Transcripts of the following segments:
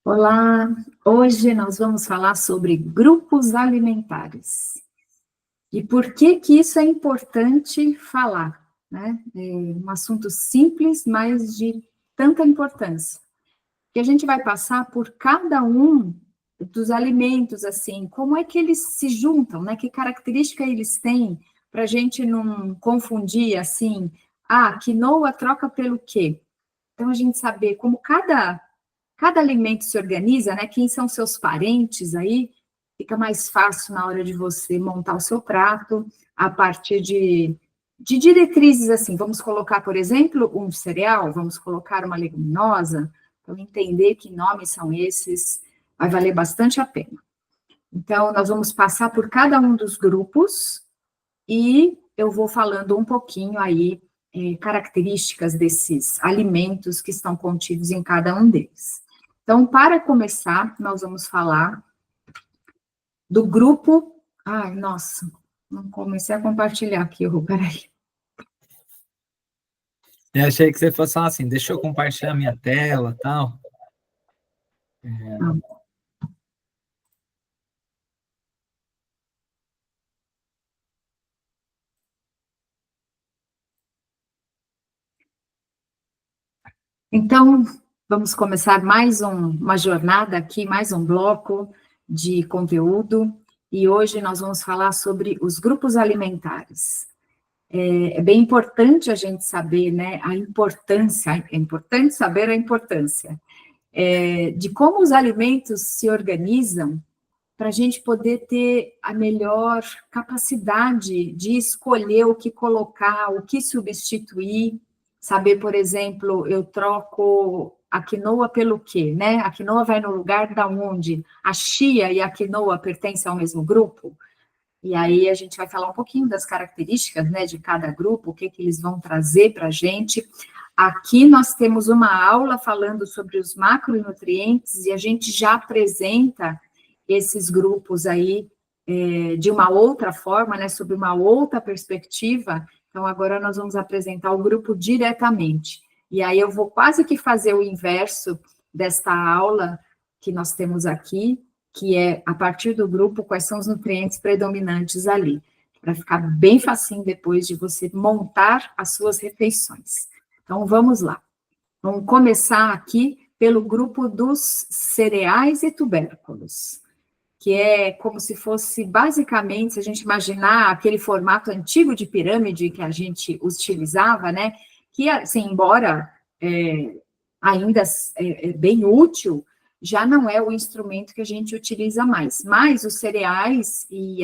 Olá, hoje nós vamos falar sobre grupos alimentares. E por que que isso é importante falar, né? É um assunto simples, mas de tanta importância. Que a gente vai passar por cada um dos alimentos, assim, como é que eles se juntam, né? Que característica eles têm, para a gente não confundir, assim, quinoa troca pelo quê? Então, a gente saber como cada alimento se organiza, né? Quem são seus parentes aí, fica mais fácil na hora de você montar o seu prato, a partir de diretrizes assim. Vamos colocar, por exemplo, um cereal, vamos colocar uma leguminosa, para entender que nomes são esses, vai valer bastante a pena. Então, nós vamos passar por cada um dos grupos e eu vou falando um pouquinho aí, características desses alimentos que estão contidos em cada um deles. Então, para começar, nós vamos falar do grupo. Ai, nossa, não comecei a compartilhar aqui, Rô, peraí. Eu achei que você fosse falar assim, deixa eu compartilhar minha tela e tal. Então, vamos começar mais uma jornada aqui, mais um bloco de conteúdo, e hoje nós vamos falar sobre os grupos alimentares. É bem importante a gente saber, né, a importância, é importante saber a importância de como os alimentos se organizam para a gente poder ter a melhor capacidade de escolher o que colocar, o que substituir, saber, por exemplo, eu troco a quinoa pelo quê, né? A quinoa vai no lugar da onde a chia e a quinoa pertencem ao mesmo grupo. E aí a gente vai falar um pouquinho das características, né, de cada grupo, o que que eles vão trazer para a gente. Aqui nós temos uma aula falando sobre os macronutrientes e a gente já apresenta esses grupos aí de uma outra forma, né, sob uma outra perspectiva. Então, agora nós vamos apresentar o grupo diretamente. E aí eu vou quase que fazer o inverso desta aula que nós temos aqui, que é, a partir do grupo, quais são os nutrientes predominantes ali, para ficar bem facinho depois de você montar as suas refeições. Então, vamos lá. Vamos começar aqui pelo grupo dos cereais e tubérculos, que é como se fosse, basicamente, se a gente imaginar aquele formato antigo de pirâmide que a gente utilizava, né, que, assim, embora ainda bem útil, já não é o instrumento que a gente utiliza mais. Mas os cereais e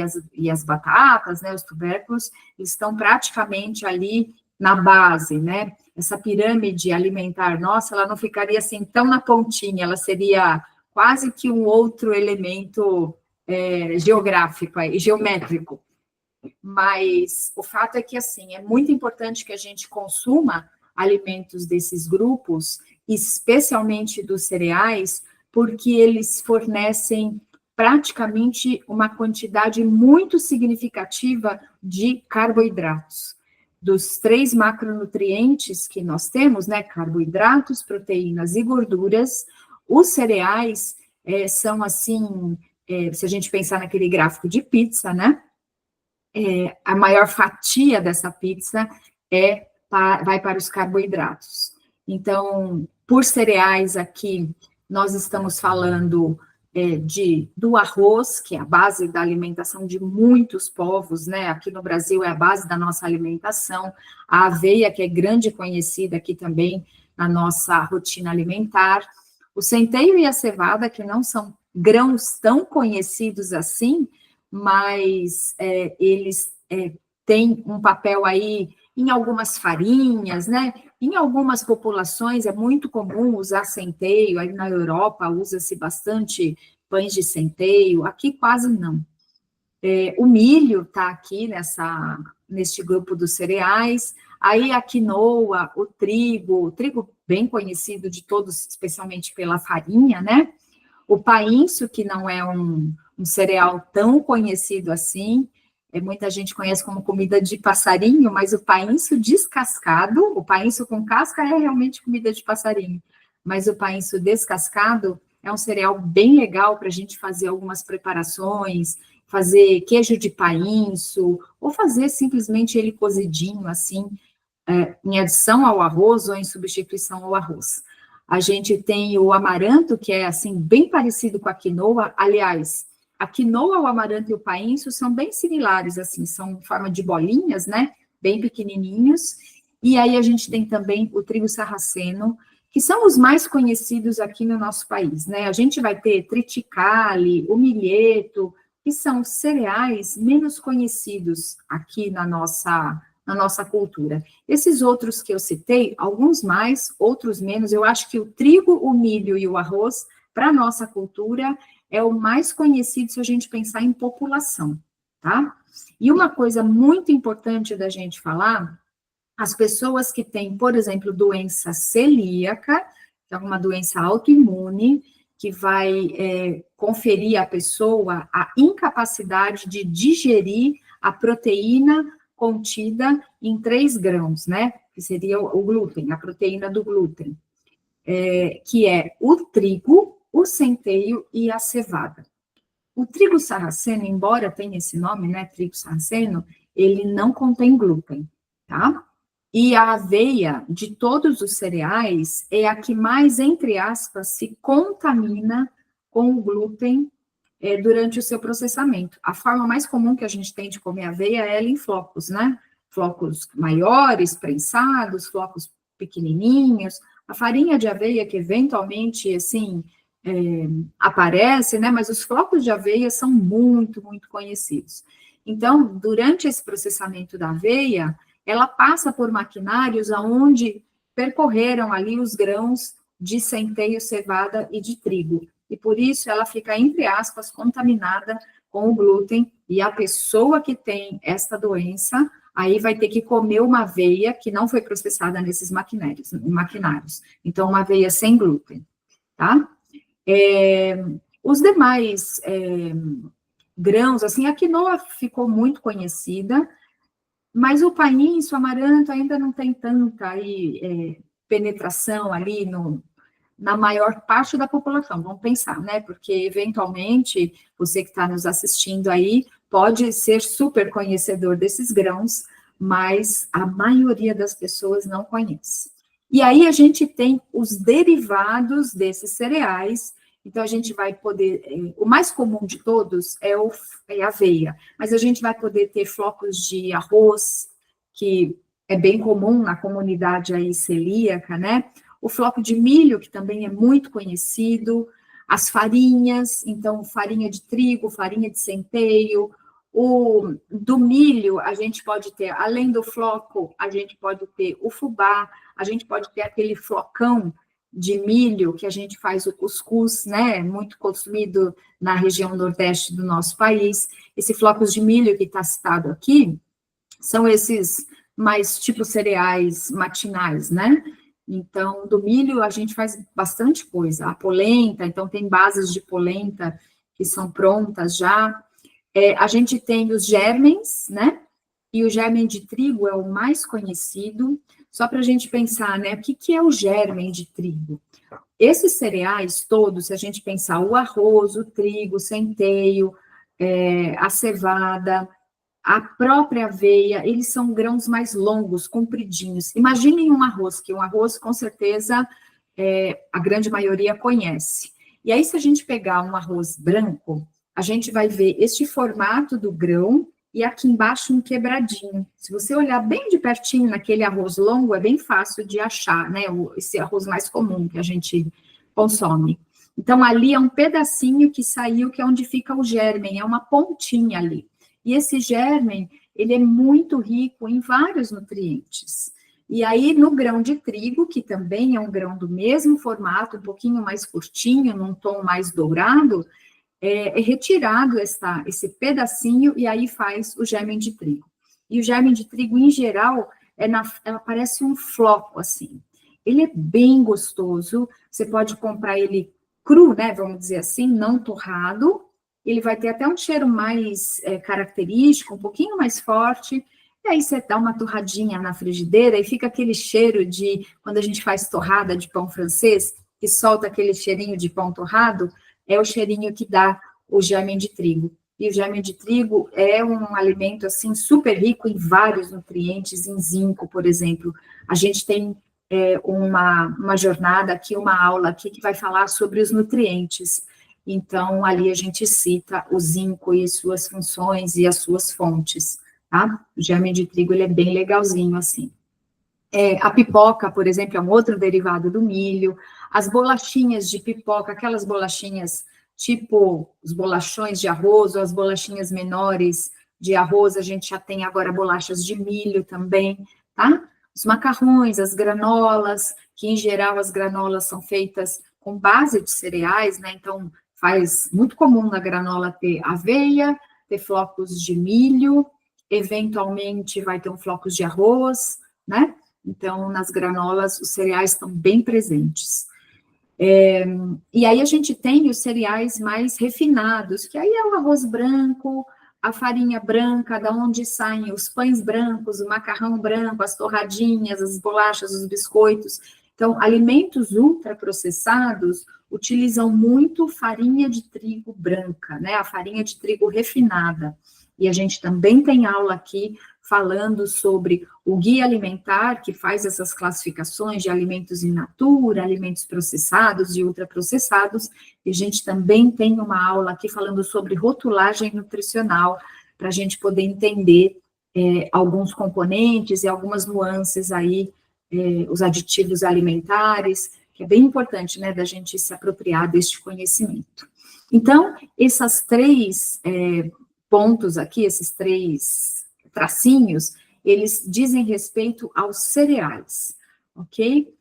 as batatas, né, os tubérculos, estão praticamente ali na base, né? Essa pirâmide alimentar nossa, ela não ficaria assim tão na pontinha, ela seria quase que um outro elemento geográfico, geométrico. Mas o fato é que, assim, é muito importante que a gente consuma alimentos desses grupos, especialmente dos cereais, porque eles fornecem praticamente uma quantidade muito significativa de carboidratos. Dos 3 macronutrientes que nós temos, né, carboidratos, proteínas e gorduras, os cereais são, assim, se a gente pensar naquele gráfico de pizza, né, a maior fatia dessa pizza vai para os carboidratos. Então, por cereais aqui, nós estamos falando do arroz, que é a base da alimentação de muitos povos, né? Aqui no Brasil é a base da nossa alimentação. A aveia, que é grande conhecida aqui também na nossa rotina alimentar. O centeio e a cevada, que não são grãos tão conhecidos assim, mas eles têm um papel aí em algumas farinhas, né? Em algumas populações é muito comum usar centeio, aí na Europa usa-se bastante pães de centeio, aqui quase não. O milho está aqui neste grupo dos cereais, aí a quinoa, o trigo bem conhecido de todos, especialmente pela farinha, né? O painço, que não é um cereal tão conhecido assim, muita gente conhece como comida de passarinho, mas o painço descascado, o painço com casca é realmente comida de passarinho, mas o painço descascado é um cereal bem legal para a gente fazer algumas preparações, fazer queijo de painço, ou fazer simplesmente ele cozidinho, assim, em adição ao arroz ou em substituição ao arroz. A gente tem o amaranto, que é, assim, bem parecido com a quinoa. Aliás, a quinoa, o amaranto e o painço são bem similares, assim, são em forma de bolinhas, né? Bem pequenininhos. E aí a gente tem também o trigo sarraceno, que são os mais conhecidos aqui no nosso país, né? A gente vai ter triticale, o milheto, que são cereais menos conhecidos aqui na nossa cultura. Esses outros que eu citei, alguns mais, outros menos, eu acho que o trigo, o milho e o arroz, para a nossa cultura, é o mais conhecido se a gente pensar em população, tá? E uma coisa muito importante da gente falar, as pessoas que têm, por exemplo, doença celíaca, que é uma doença autoimune, que vai conferir à pessoa a incapacidade de digerir a proteína contida em 3 grãos, né? Que seria o glúten, a proteína do glúten, que é o trigo, o centeio e a cevada. O trigo sarraceno, embora tenha esse nome, né, trigo sarraceno, ele não contém glúten, tá? E a aveia, de todos os cereais, é a que mais, entre aspas, se contamina com o glúten durante o seu processamento. A forma mais comum que a gente tem de comer aveia é ela em flocos, né? Flocos maiores, prensados, flocos pequenininhos. A farinha de aveia, que eventualmente, assim, aparece, né? Mas os flocos de aveia são muito, muito conhecidos. Então, durante esse processamento da aveia, ela passa por maquinários aonde percorreram ali os grãos de centeio, cevada e de trigo. E por isso ela fica, entre aspas, contaminada com o glúten, e a pessoa que tem esta doença, aí vai ter que comer uma aveia que não foi processada nesses maquinários. Então, uma aveia sem glúten, tá? Os demais grãos, assim, a quinoa ficou muito conhecida, mas o painço, o amaranto, ainda não tem tanta penetração ali na maior parte da população, vamos pensar, né? Porque, eventualmente, você que está nos assistindo aí, pode ser super conhecedor desses grãos, mas a maioria das pessoas não conhece. E aí a gente tem os derivados desses cereais. Então, a gente vai poder, o mais comum de todos é a aveia, mas a gente vai poder ter flocos de arroz, que é bem comum na comunidade aí celíaca, né? O floco de milho, que também é muito conhecido, as farinhas, então, farinha de trigo, farinha de centeio, do milho, a gente pode ter, além do floco, a gente pode ter o fubá, a gente pode ter aquele flocão de milho, que a gente faz o cuscuz, né, muito consumido na região nordeste do nosso país. Esses flocos de milho que está citado aqui, são esses mais tipo cereais matinais, né? Então, do milho a gente faz bastante coisa. A polenta, então tem bases de polenta que são prontas já. A gente tem os germens, né? E o germen de trigo é o mais conhecido. Só para a gente pensar, né? O que é o germen de trigo? Esses cereais todos, se a gente pensar o arroz, o trigo, o centeio, a cevada, a própria aveia, eles são grãos mais longos, compridinhos. Imaginem um arroz, que um arroz, com certeza, a grande maioria conhece. E aí, se a gente pegar um arroz branco, a gente vai ver este formato do grão e aqui embaixo um quebradinho. Se você olhar bem de pertinho naquele arroz longo, é bem fácil de achar, né? Esse arroz mais comum que a gente consome. Então, ali é um pedacinho que saiu, que é onde fica o germen, é uma pontinha ali. E esse germen, ele é muito rico em vários nutrientes. E aí, no grão de trigo, que também é um grão do mesmo formato, um pouquinho mais curtinho, num tom mais dourado, é retirado esse pedacinho e aí faz o germen de trigo. E o germen de trigo, em geral, ela parece um floco, assim. Ele é bem gostoso, você pode comprar ele cru, né, vamos dizer assim, não torrado. Ele vai ter até um cheiro mais característico, um pouquinho mais forte, e aí você dá uma torradinha na frigideira e fica aquele cheiro de, quando a gente faz torrada de pão francês, que solta aquele cheirinho de pão torrado, é o cheirinho que dá o germe de trigo. E o germe de trigo é um alimento, assim, super rico em vários nutrientes, em zinco, por exemplo. A gente tem uma jornada aqui, uma aula aqui, que vai falar sobre os nutrientes. Então, ali a gente cita o zinco e as suas funções e as suas fontes, tá? O germe de trigo, ele é bem legalzinho, assim. A pipoca, por exemplo, é um outro derivado do milho. As bolachinhas de pipoca, aquelas bolachinhas tipo os bolachões de arroz, ou as bolachinhas menores de arroz, a gente já tem agora bolachas de milho também, tá? Os macarrões, as granolas, que em geral as granolas são feitas com base de cereais, né? Então, faz muito comum na granola ter aveia, ter flocos de milho, eventualmente vai ter um flocos de arroz, né? Então, nas granolas, os cereais estão bem presentes. E aí a gente tem os cereais mais refinados, que aí é o arroz branco, a farinha branca, da onde saem os pães brancos, o macarrão branco, as torradinhas, as bolachas, os biscoitos. Então, alimentos ultraprocessados utilizam muito farinha de trigo branca, né? A farinha de trigo refinada. E a gente também tem aula aqui falando sobre o guia alimentar, que faz essas classificações de alimentos in natura, alimentos processados e ultraprocessados, e a gente também tem uma aula aqui falando sobre rotulagem nutricional, para a gente poder entender alguns componentes e algumas nuances aí, os aditivos alimentares, que é bem importante, né, da gente se apropriar deste conhecimento. Então, essas três pontos aqui, esses três tracinhos, eles dizem respeito aos cereais, ok?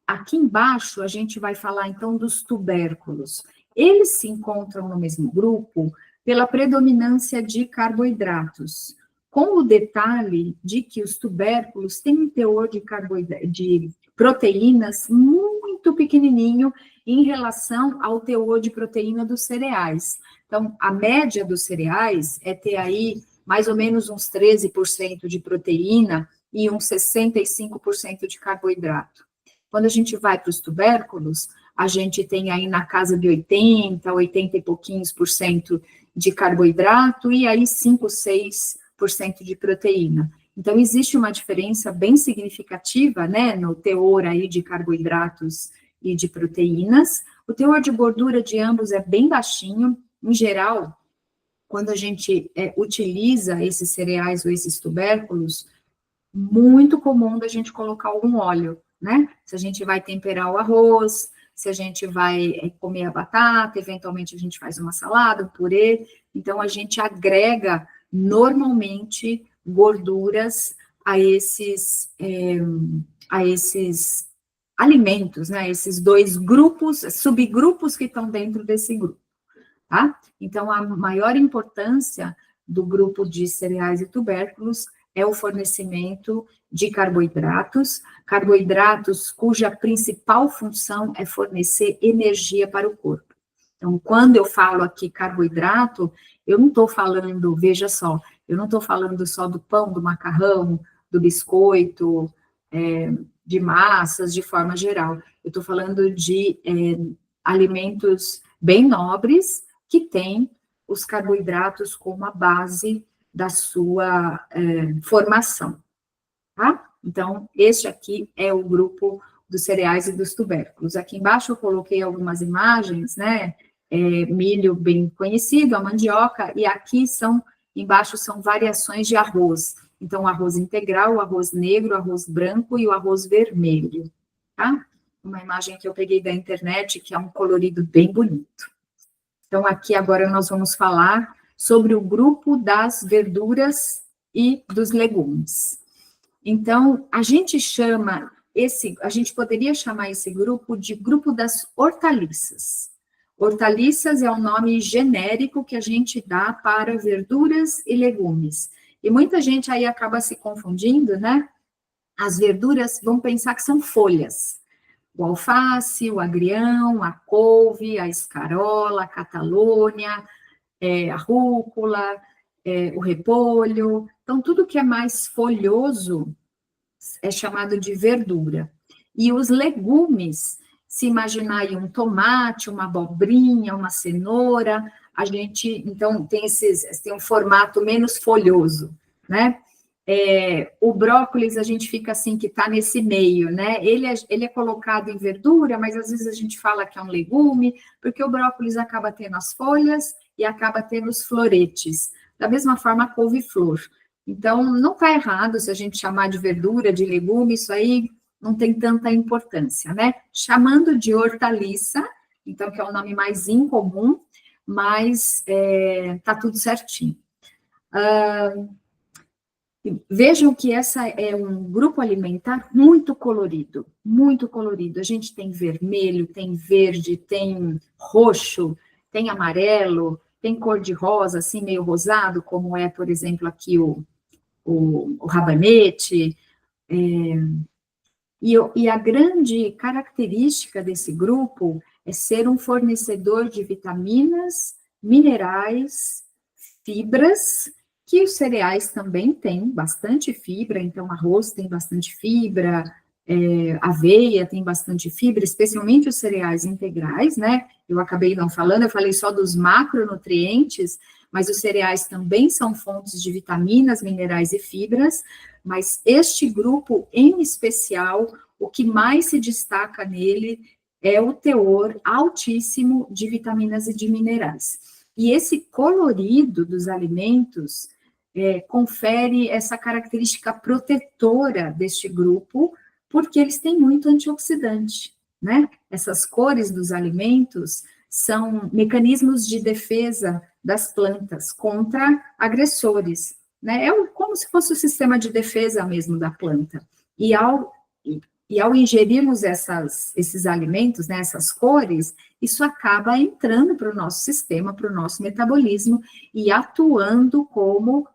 Aqui embaixo, a gente vai falar, então, dos tubérculos. Eles se encontram no mesmo grupo pela predominância de carboidratos, com o detalhe de que os tubérculos têm um teor de proteínas muito pequenininho em relação ao teor de proteína dos cereais. Então, a média dos cereais é ter aí mais ou menos uns 13% de proteína e uns 65% de carboidrato. Quando a gente vai para os tubérculos, a gente tem aí na casa de 80 e pouquinhos por cento de carboidrato e aí 5, 6% de proteína. Então, existe uma diferença bem significativa, né, no teor aí de carboidratos e de proteínas. O teor de gordura de ambos é bem baixinho. Em geral, quando a gente utiliza esses cereais ou esses tubérculos, muito comum da gente colocar algum óleo, né? Se a gente vai temperar o arroz, se a gente vai comer a batata, eventualmente a gente faz uma salada, um purê, então a gente agrega normalmente gorduras a esses alimentos, né? Esses dois grupos, subgrupos que estão dentro desse grupo. Tá? Então, a maior importância do grupo de cereais e tubérculos é o fornecimento de carboidratos, carboidratos cuja principal função é fornecer energia para o corpo. Então, quando eu falo aqui carboidrato, eu não estou falando, veja só, eu não estou falando só do pão, do macarrão, do biscoito, de massas, de forma geral. Eu estou falando de alimentos bem nobres, que tem os carboidratos como a base da sua formação, tá? Então, este aqui é o grupo dos cereais e dos tubérculos. Aqui embaixo eu coloquei algumas imagens, né? Milho bem conhecido, a mandioca, e aqui embaixo são variações de arroz. Então, o arroz integral, o arroz negro, o arroz branco e o arroz vermelho, tá? Uma imagem que eu peguei da internet, que é um colorido bem bonito. Então, aqui agora nós vamos falar sobre o grupo das verduras e dos legumes. Então, a gente poderia chamar esse grupo de grupo das hortaliças. Hortaliças é o nome genérico que a gente dá para verduras e legumes. E muita gente aí acaba se confundindo, né? As verduras vão pensar que são folhas. O alface, o agrião, a couve, a escarola, a catalônia, a rúcula, o repolho. Então, tudo que é mais folhoso é chamado de verdura. E os legumes, se imaginar aí um tomate, uma abobrinha, uma cenoura, a gente, então, tem um formato menos folhoso, né? O brócolis, a gente fica assim, que está nesse meio, né? Ele é colocado em verdura, mas às vezes a gente fala que é um legume, porque o brócolis acaba tendo as folhas e acaba tendo os floretes. Da mesma forma, a couve-flor. Então, não está errado se a gente chamar de verdura, de legume, isso aí não tem tanta importância, né? Chamando de hortaliça, então, que é o nome mais incomum, mas tá tudo certinho. Vejam que essa é um grupo alimentar muito colorido, muito colorido. A gente tem vermelho, tem verde, tem roxo, tem amarelo, tem cor de rosa, assim, meio rosado, como é, por exemplo, aqui o rabanete. E a grande característica desse grupo é ser um fornecedor de vitaminas, minerais, fibras, que os cereais também têm bastante fibra, então arroz tem bastante fibra, aveia tem bastante fibra, especialmente os cereais integrais, né? Eu acabei não falando, eu falei só dos macronutrientes, mas os cereais também são fontes de vitaminas, minerais e fibras, mas este grupo em especial, o que mais se destaca nele é o teor altíssimo de vitaminas e de minerais. E esse colorido dos alimentos confere essa característica protetora deste grupo, porque eles têm muito antioxidante, né? Essas cores dos alimentos são mecanismos de defesa das plantas contra agressores, né? Como se fosse o sistema de defesa mesmo da planta. E ao ingerirmos esses alimentos, né, essas cores, isso acaba entrando para o nosso sistema, para o nosso metabolismo e atuando como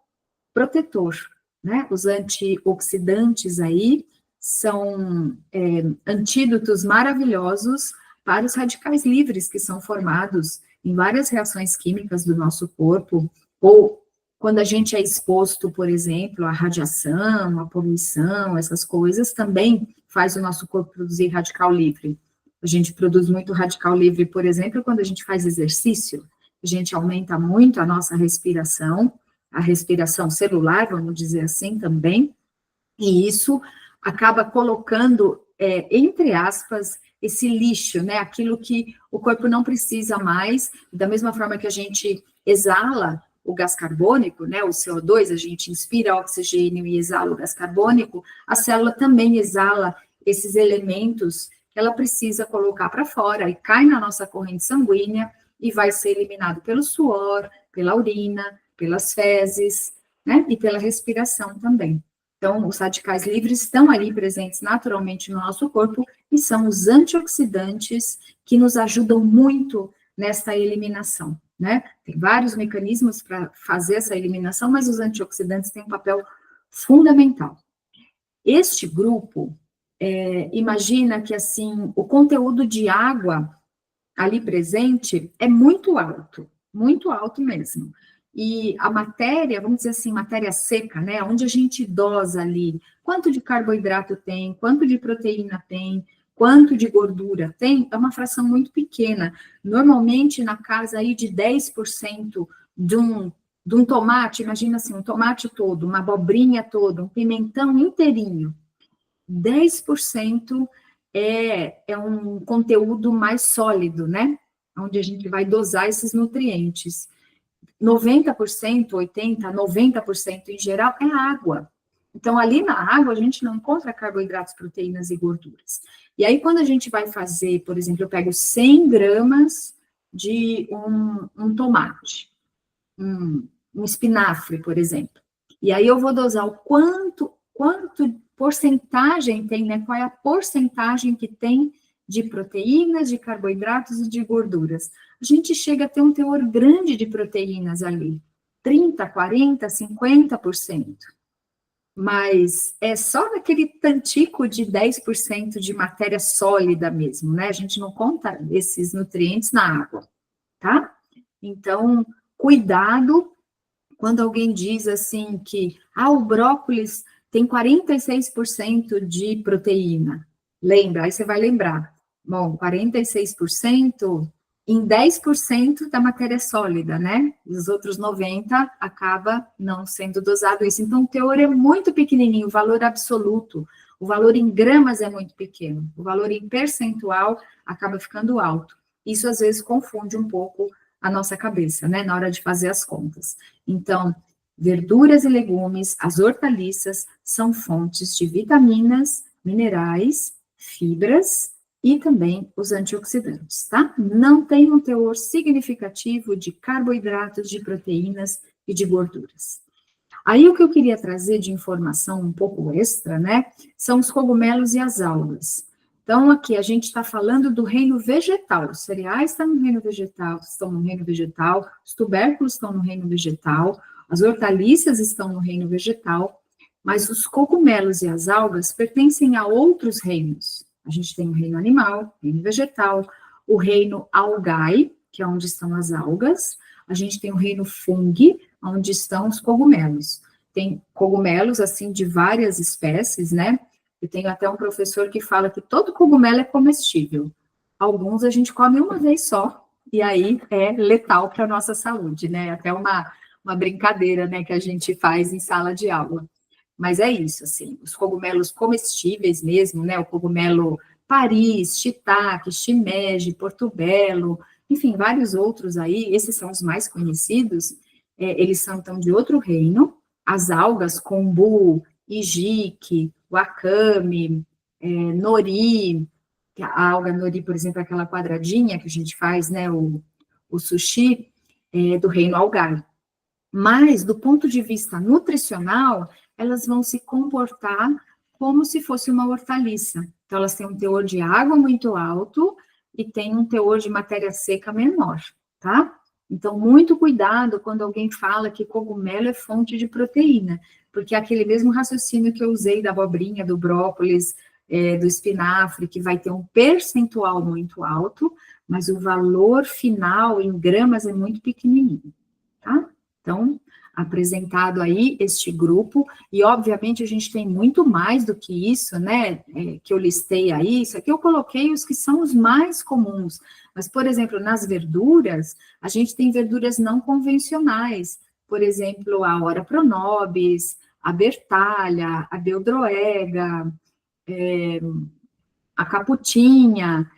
protetor, né? Os antioxidantes aí são antídotos maravilhosos para os radicais livres que são formados em várias reações químicas do nosso corpo, ou quando a gente é exposto, por exemplo, à radiação, à poluição, essas coisas, também faz o nosso corpo produzir radical livre. A gente produz muito radical livre, por exemplo, quando a gente faz exercício, a gente aumenta muito a nossa respiração, a respiração celular, vamos dizer assim, também, e isso acaba colocando, entre aspas, esse lixo, né, aquilo que o corpo não precisa mais, da mesma forma que a gente exala o gás carbônico, né, o CO2, a gente inspira oxigênio e exala o gás carbônico, a célula também exala esses elementos que ela precisa colocar para fora, e cai na nossa corrente sanguínea, e vai ser eliminado pelo suor, pela urina, pelas fezes, né, e pela respiração também. Então, os radicais livres estão ali presentes naturalmente no nosso corpo e são os antioxidantes que nos ajudam muito nessa eliminação, né? Tem vários mecanismos para fazer essa eliminação, mas os antioxidantes têm um papel fundamental. Este grupo, imagina que, assim, o conteúdo de água ali presente é muito alto mesmo. E a matéria, vamos dizer assim, matéria seca, né, onde a gente dosa ali, quanto de carboidrato tem, quanto de proteína tem, quanto de gordura tem, é uma fração muito pequena. Normalmente, na casa aí de 10% de um tomate, imagina assim, um tomate todo, uma abobrinha toda, um pimentão inteirinho, 10% é um conteúdo mais sólido, né, onde a gente vai dosar esses nutrientes. 90%, 80%, 90% em geral é água. Então, ali na água, a gente não encontra carboidratos, proteínas e gorduras. E aí, quando a gente vai fazer, por exemplo, eu pego 100 gramas de um tomate, um espinafre, por exemplo. E aí, eu vou dosar o quanto porcentagem tem, né? Qual é a porcentagem que tem de proteínas, de carboidratos e de gorduras. A gente chega a ter um teor grande de proteínas ali, 30%, 40%, 50%. Mas é só naquele tantico de 10% de matéria sólida mesmo, né? A gente não conta esses nutrientes na água, tá? Então, cuidado quando alguém diz assim que o brócolis tem 46% de proteína. Lembra? Aí você vai lembrar. Bom, 46% em 10% da matéria sólida, né? Os outros 90% acaba não sendo dosado isso. Então, o teor é muito pequenininho, o valor absoluto, o valor em gramas é muito pequeno, o valor em percentual acaba ficando alto. Isso, às vezes, confunde um pouco a nossa cabeça, né? Na hora de fazer as contas. Então, verduras e legumes, as hortaliças, são fontes de vitaminas, minerais, fibras e também os antioxidantes, tá? Não tem um teor significativo de carboidratos, de proteínas e de gorduras. Aí o que eu queria trazer de informação um pouco extra, né, são os cogumelos e as algas. Então, aqui a gente está falando do reino vegetal, os cereais estão no reino vegetal, os tubérculos estão no reino vegetal, as hortaliças estão no reino vegetal, mas os cogumelos e as algas pertencem a outros reinos. A gente tem o reino animal, reino vegetal, o reino algae, que é onde estão as algas, a gente tem o reino fungi, onde estão os cogumelos. Tem cogumelos, assim, de várias espécies, né? Eu tenho até um professor que fala que todo cogumelo é comestível. Alguns a gente come uma vez só, e aí é letal para a nossa saúde, né? Até uma brincadeira, né, que a gente faz em sala de aula. Mas é isso, assim, os cogumelos comestíveis mesmo, né, o cogumelo Paris, shiitake, shimeji, portobello, enfim, vários outros aí, esses são os mais conhecidos, eles são, então, de outro reino, as algas, kombu, hijiki, wakame, nori, a alga nori, por exemplo, aquela quadradinha que a gente faz, né, o sushi, do reino algae. Mas, do ponto de vista nutricional, elas vão se comportar como se fosse uma hortaliça. Então, elas têm um teor de água muito alto e têm um teor de matéria seca menor, tá? Então, muito cuidado quando alguém fala que cogumelo é fonte de proteína, porque é aquele mesmo raciocínio que eu usei da abobrinha, do brócolis, do espinafre, que vai ter um percentual muito alto, mas o valor final em gramas é muito pequenininho, tá? Então, apresentado aí este grupo, e obviamente a gente tem muito mais do que isso, né, que eu listei aí, isso aqui eu coloquei os que são os mais comuns, mas, por exemplo, nas verduras, a gente tem verduras não convencionais, por exemplo, a Ora pronobis, a bertalha, a beldroega, a caputinha,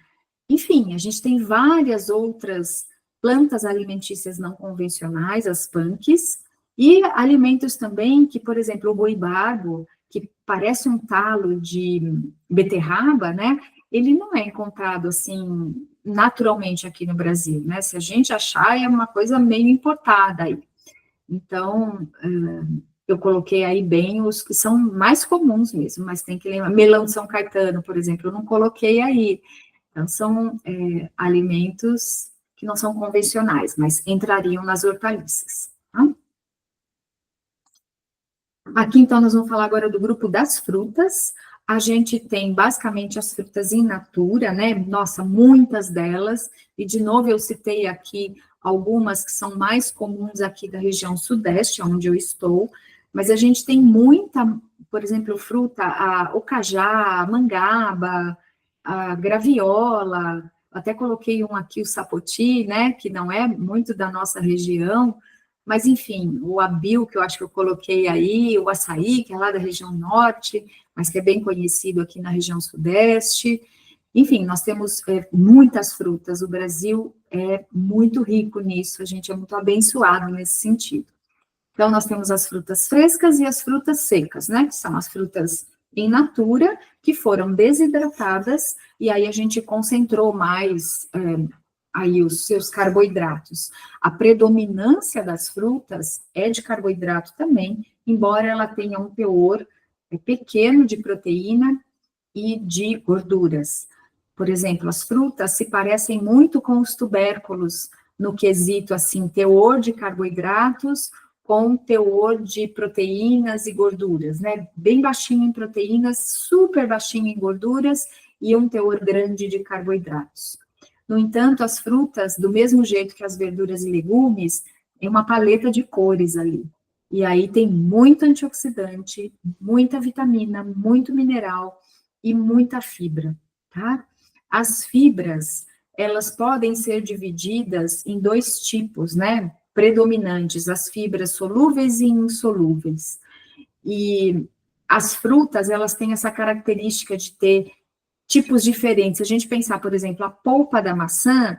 enfim, a gente tem várias outras plantas alimentícias não convencionais, as punks, e alimentos também que, por exemplo, o ruibarbo, que parece um talo de beterraba, né? Ele não é encontrado, assim, naturalmente aqui no Brasil, né? Se a gente achar, é uma coisa meio importada aí. Então, eu coloquei aí bem os que são mais comuns mesmo, mas tem que lembrar, melão de São Caetano, por exemplo, eu não coloquei aí. Então, são alimentos que não são convencionais, mas entrariam nas hortaliças. Tá? Aqui, então, nós vamos falar agora do grupo das frutas. A gente tem, basicamente, as frutas in natura, né? Nossa, muitas delas. E, de novo, eu citei aqui algumas que são mais comuns aqui da região sudeste, onde eu estou. Mas a gente tem muita, por exemplo, fruta, o cajá, a mangaba, a graviola, até coloquei um aqui, o sapoti, né, que não é muito da nossa região, mas, enfim, o abil, que eu acho que eu coloquei aí, o açaí, que é lá da região norte, mas que é bem conhecido aqui na região sudeste. Enfim, nós temos muitas frutas, o Brasil é muito rico nisso, a gente é muito abençoado nesse sentido. Então, nós temos as frutas frescas e as frutas secas, né, que são as frutas in natura, que foram desidratadas, e aí a gente concentrou mais aí os seus carboidratos. A predominância das frutas é de carboidrato também, embora ela tenha um teor pequeno de proteína e de gorduras. Por exemplo, as frutas se parecem muito com os tubérculos, no quesito, assim, teor de carboidratos, com teor de proteínas e gorduras, né? Bem baixinho em proteínas, super baixinho em gorduras e um teor grande de carboidratos. No entanto, as frutas, do mesmo jeito que as verduras e legumes, tem uma paleta de cores ali. E aí tem muito antioxidante, muita vitamina, muito mineral, e muita fibra, tá? As fibras, elas podem ser divididas em dois tipos, né? Predominantes, as fibras solúveis e insolúveis. E as frutas, elas têm essa característica de ter tipos diferentes. Se a gente pensar, por exemplo, a polpa da maçã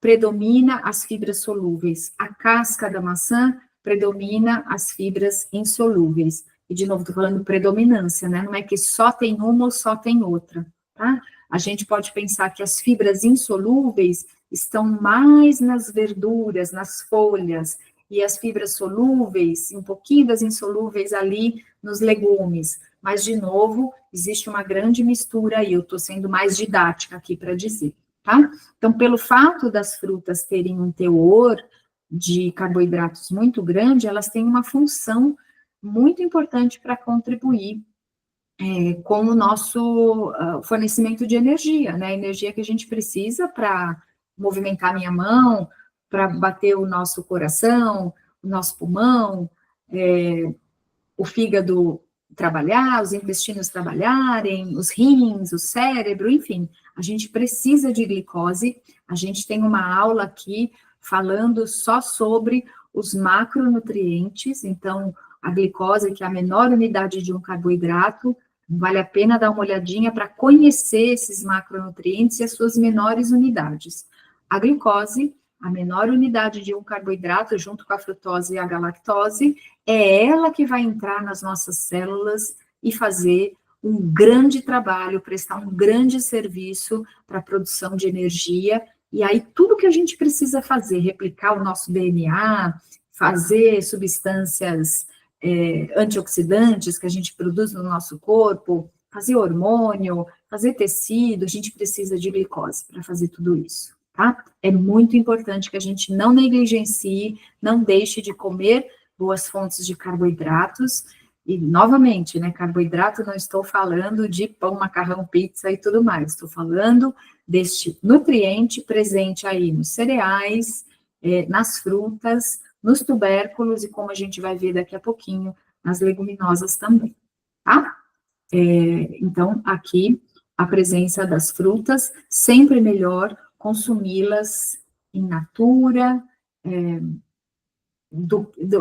predomina as fibras solúveis, a casca da maçã predomina as fibras insolúveis. E, de novo, estou falando predominância, né? Não é que só tem uma ou só tem outra, tá? A gente pode pensar que as fibras insolúveis estão mais nas verduras, nas folhas, e as fibras solúveis, um pouquinho das insolúveis ali nos legumes. Mas, de novo, existe uma grande mistura aí, eu estou sendo mais didática aqui para dizer, tá? Então, pelo fato das frutas terem um teor de carboidratos muito grande, elas têm uma função muito importante para contribuir com o nosso fornecimento de energia, né? Energia que a gente precisa para movimentar a minha mão, para bater o nosso coração, o nosso pulmão, o fígado trabalhar, os intestinos trabalharem, os rins, o cérebro, enfim, a gente precisa de glicose. A gente tem uma aula aqui falando só sobre os macronutrientes, então, a glicose, que é a menor unidade de um carboidrato, vale a pena dar uma olhadinha para conhecer esses macronutrientes e as suas menores unidades. A glicose, a menor unidade de um carboidrato, junto com a frutose e a galactose, é ela que vai entrar nas nossas células e fazer um grande trabalho, prestar um grande serviço para a produção de energia. E aí, tudo que a gente precisa fazer, replicar o nosso DNA, fazer substâncias antioxidantes que a gente produz no nosso corpo, fazer hormônio, fazer tecido, a gente precisa de glicose para fazer tudo isso, tá? É muito importante que a gente não negligencie, não deixe de comer boas fontes de carboidratos, e, novamente, né, carboidrato, não estou falando de pão, macarrão, pizza e tudo mais, estou falando deste nutriente presente aí nos cereais, nas frutas, nos tubérculos e, como a gente vai ver daqui a pouquinho, nas leguminosas também, tá? Então, aqui, a presença das frutas, sempre melhor consumi-las in natura,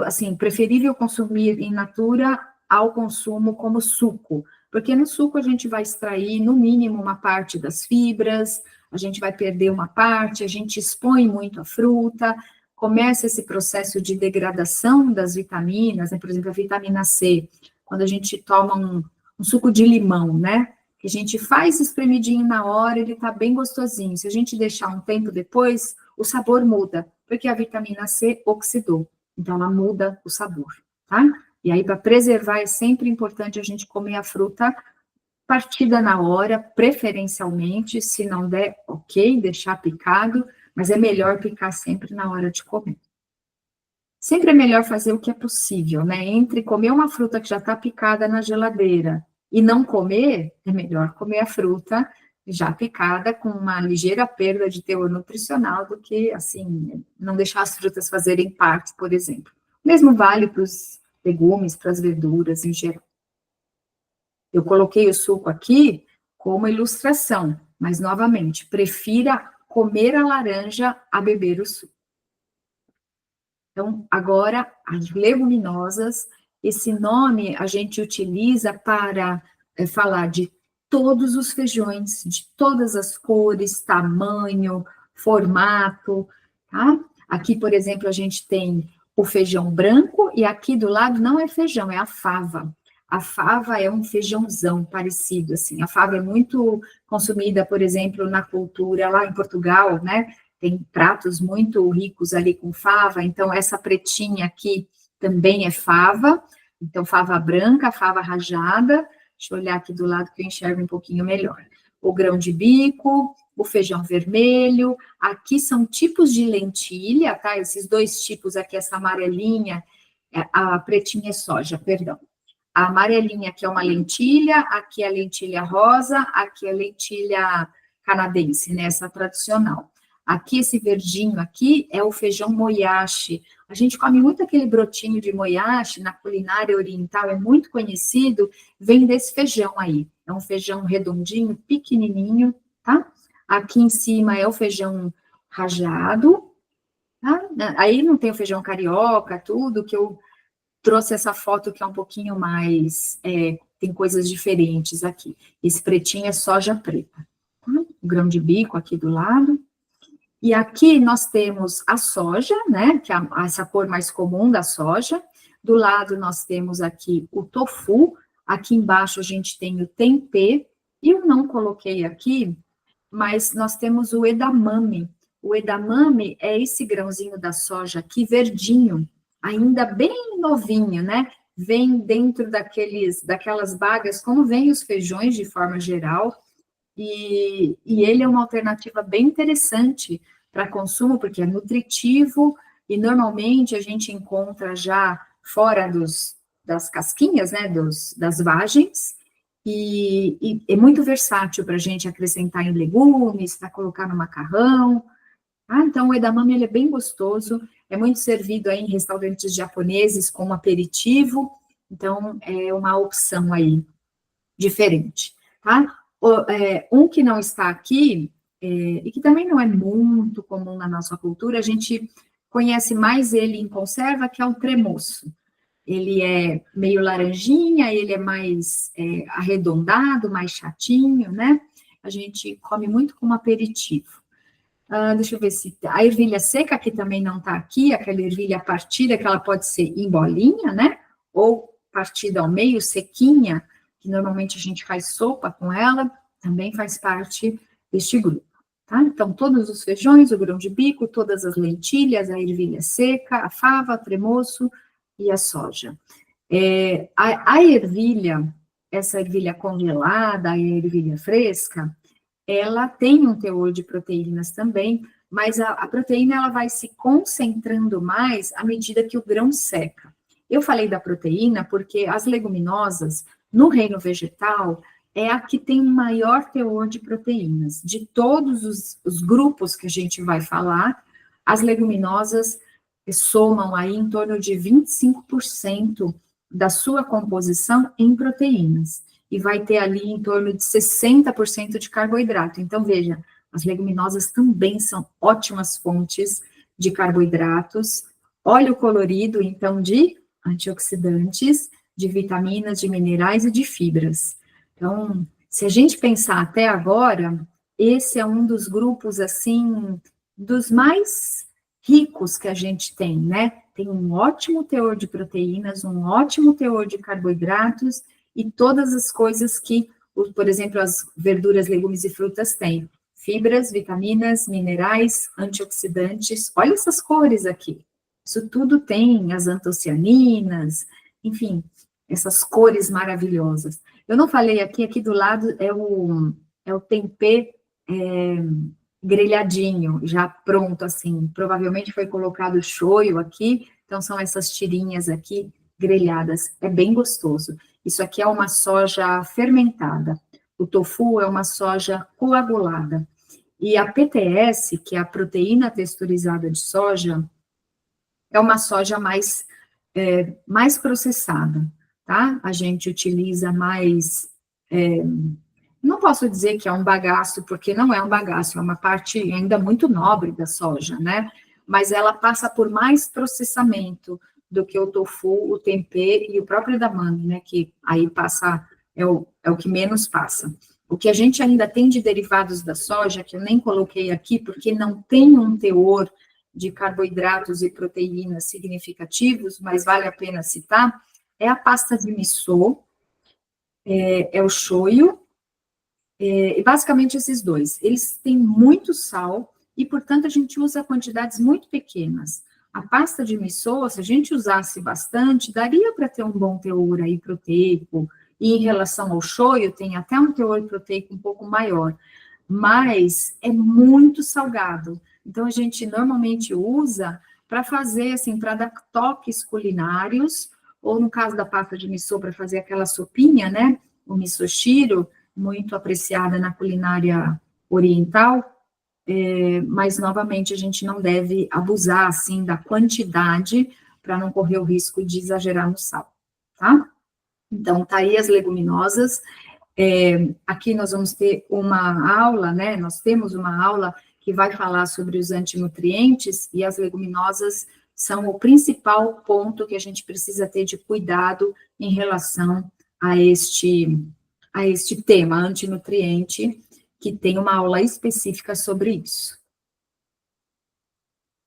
assim, preferível consumir in natura ao consumo como suco, porque no suco a gente vai extrair, no mínimo, uma parte das fibras, a gente vai perder uma parte, a gente expõe muito a fruta, começa esse processo de degradação das vitaminas, né? Por exemplo, a vitamina C, quando a gente toma um suco de limão, né? Que a gente faz espremidinho na hora, ele tá bem gostosinho. Se a gente deixar um tempo depois, o sabor muda, porque a vitamina C oxidou. Então, ela muda o sabor, tá? E aí, para preservar, é sempre importante a gente comer a fruta partida na hora, preferencialmente, se não der, ok, deixar picado, mas é melhor picar sempre na hora de comer. Sempre é melhor fazer o que é possível, né? Entre comer uma fruta que já está picada na geladeira e não comer, é melhor comer a fruta já picada com uma ligeira perda de teor nutricional do que, assim, não deixar as frutas fazerem parte, por exemplo. O mesmo vale para os legumes, para as verduras em geral. Eu coloquei o suco aqui como ilustração, mas, novamente, prefira comer a laranja a beber o suco. Então, agora, as leguminosas, esse nome a gente utiliza para falar de todos os feijões, de todas as cores, tamanho, formato, tá? Aqui, por exemplo, a gente tem o feijão branco e aqui do lado não é feijão, é a fava. A fava é um feijãozão parecido, assim. A fava é muito consumida, por exemplo, na cultura lá em Portugal, né? Tem pratos muito ricos ali com fava, então essa pretinha aqui também é fava. Então, fava branca, fava rajada. Deixa eu olhar aqui do lado que eu enxergo um pouquinho melhor. O grão de bico, o feijão vermelho. Aqui são tipos de lentilha, tá? Esses dois tipos aqui, essa amarelinha, a pretinha é soja, perdão. A amarelinha aqui é uma lentilha, aqui é a lentilha rosa, aqui é a lentilha canadense, né? Essa tradicional. Aqui, esse verdinho aqui é o feijão moyashi. A gente come muito aquele brotinho de moyashi na culinária oriental, é muito conhecido, vem desse feijão aí. é um feijão redondinho, pequenininho, tá? Aqui em cima é o feijão rajado, tá? Aí não tem o feijão carioca, tudo, que eu trouxe essa foto que é um pouquinho mais, tem coisas diferentes aqui. Esse pretinho é soja preta, tá? O grão de bico aqui do lado. E aqui nós temos a soja, né, que é essa cor mais comum da soja. Do lado nós temos aqui o tofu, aqui embaixo a gente tem o tempê, e eu não coloquei aqui, mas nós temos o edamame. O edamame é esse grãozinho da soja aqui, verdinho, ainda bem novinho, né? Vem dentro daquelas bagas, como vem os feijões de forma geral, e ele é uma alternativa bem interessante para consumo, porque é nutritivo, e normalmente a gente encontra já fora das casquinhas, né, das vagens, e é muito versátil para a gente acrescentar em legumes, para colocar no macarrão. Então o edamame ele é bem gostoso, é muito servido aí em restaurantes japoneses como aperitivo, então é uma opção aí diferente, tá? Um que não está aqui, e que também não é muito comum na nossa cultura, a gente conhece mais ele em conserva, que é o tremoço. Ele é meio laranjinha, ele é mais arredondado, mais chatinho, né? A gente come muito como aperitivo. Deixa eu ver se... A ervilha seca, que também não está aqui, aquela ervilha partida, que ela pode ser em bolinha, né? Ou partida ao meio, sequinha, que normalmente a gente faz sopa com ela, também faz parte deste grupo, tá? Então, todos os feijões, o grão de bico, todas as lentilhas, a ervilha seca, a fava, o tremoço e a soja. A ervilha, essa ervilha congelada, a ervilha fresca, ela tem um teor de proteínas também, mas a proteína ela vai se concentrando mais à medida que o grão seca. Eu falei da proteína porque as leguminosas, no reino vegetal, é a que tem o maior teor de proteínas. De todos os grupos que a gente vai falar, as leguminosas somam aí em torno de 25% da sua composição em proteínas. E vai ter ali em torno de 60% de carboidrato. Então, veja, as leguminosas também são ótimas fontes de carboidratos. Óleo colorido, então, de antioxidantes, de vitaminas, de minerais e de fibras. Então, se a gente pensar até agora, esse é um dos grupos, assim, dos mais ricos que a gente tem, né? Tem um ótimo teor de proteínas, um ótimo teor de carboidratos e todas as coisas que, por exemplo, as verduras, legumes e frutas têm. Fibras, vitaminas, minerais, antioxidantes. Olha essas cores aqui. Isso tudo tem as antocianinas, enfim, essas cores maravilhosas. Eu não falei aqui do lado é o tempê grelhadinho, já pronto, assim, provavelmente foi colocado shoyu aqui, então são essas tirinhas aqui grelhadas, é bem gostoso. Isso aqui é uma soja fermentada, o tofu é uma soja coagulada, e a PTS, que é a proteína texturizada de soja, é uma soja mais processada, tá? A gente utiliza mais... não posso dizer que é um bagaço, porque não é um bagaço, é uma parte ainda muito nobre da soja, né? Mas ela passa por mais processamento do que o tofu, o tempê e o próprio edamame, né? Que aí passa, é o que menos passa. O que a gente ainda tem de derivados da soja, que eu nem coloquei aqui, porque não tem um teor de carboidratos e proteínas significativos, mas vale a pena citar, é a pasta de miso, é o shoyu, e basicamente esses dois. Eles têm muito sal e, portanto, a gente usa quantidades muito pequenas. A pasta de miso, se a gente usasse bastante, daria para ter um bom teor aí proteico, e em relação ao shoyu, tem até um teor proteico um pouco maior, mas é muito salgado. Então, a gente normalmente usa para fazer, assim, para dar toques culinários, ou no caso da pasta de miso, para fazer aquela sopinha, né, o misoshiro, muito apreciada na culinária oriental, mas, novamente, a gente não deve abusar, assim, da quantidade, para não correr o risco de exagerar no sal, tá? Então, tá aí as leguminosas. Aqui nós vamos ter uma aula, né? Nós temos uma aula que vai falar sobre os antinutrientes, e as leguminosas são o principal ponto que a gente precisa ter de cuidado em relação a este tema, antinutriente, que tem uma aula específica sobre isso.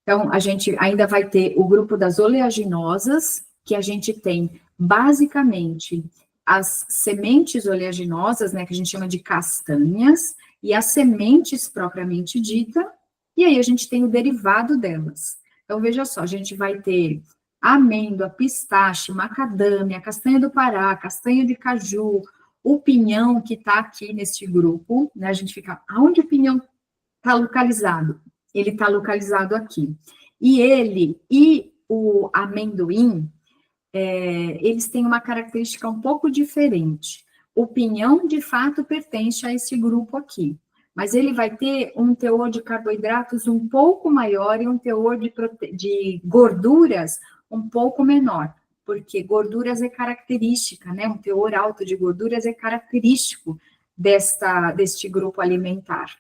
Então, a gente ainda vai ter o grupo das oleaginosas, que a gente tem, basicamente, as sementes oleaginosas, né, que a gente chama de castanhas, e as sementes propriamente dita, e aí a gente tem o derivado delas. Então, veja só, a gente vai ter amêndoa, pistache, macadâmia, castanha do Pará, castanha de caju, o pinhão que está aqui neste grupo, né, a gente fica, aonde o pinhão está localizado? Ele está localizado aqui. E ele e o amendoim, eles têm uma característica um pouco diferente. O pinhão, de fato, pertence a esse grupo aqui, mas ele vai ter um teor de carboidratos um pouco maior e um teor de gorduras um pouco menor, porque gorduras é característica, né? Um teor alto de gorduras é característico deste grupo alimentar.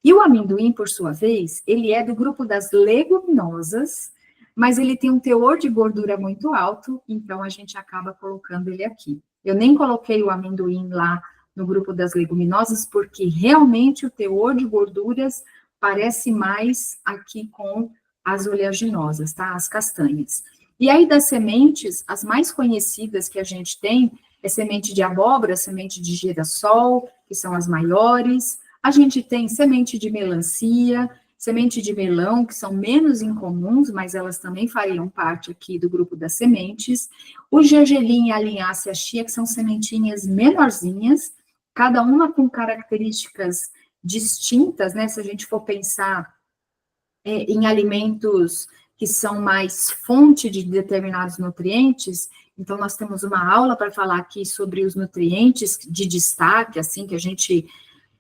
E o amendoim, por sua vez, ele é do grupo das leguminosas, mas ele tem um teor de gordura muito alto, então a gente acaba colocando ele aqui. Eu nem coloquei o amendoim lá no grupo das leguminosas, porque realmente o teor de gorduras parece mais aqui com as oleaginosas, tá? As castanhas. E aí, das sementes, as mais conhecidas que a gente tem é semente de abóbora, semente de girassol, que são as maiores. A gente tem semente de melancia, semente de melão, que são menos incomuns, mas elas também fariam parte aqui do grupo das sementes. O gergelim, a linhaça e a chia, que são sementinhas menorzinhas, cada uma com características distintas, né? Se a gente for pensar em alimentos que são mais fonte de determinados nutrientes, então nós temos uma aula para falar aqui sobre os nutrientes de destaque, assim, que a gente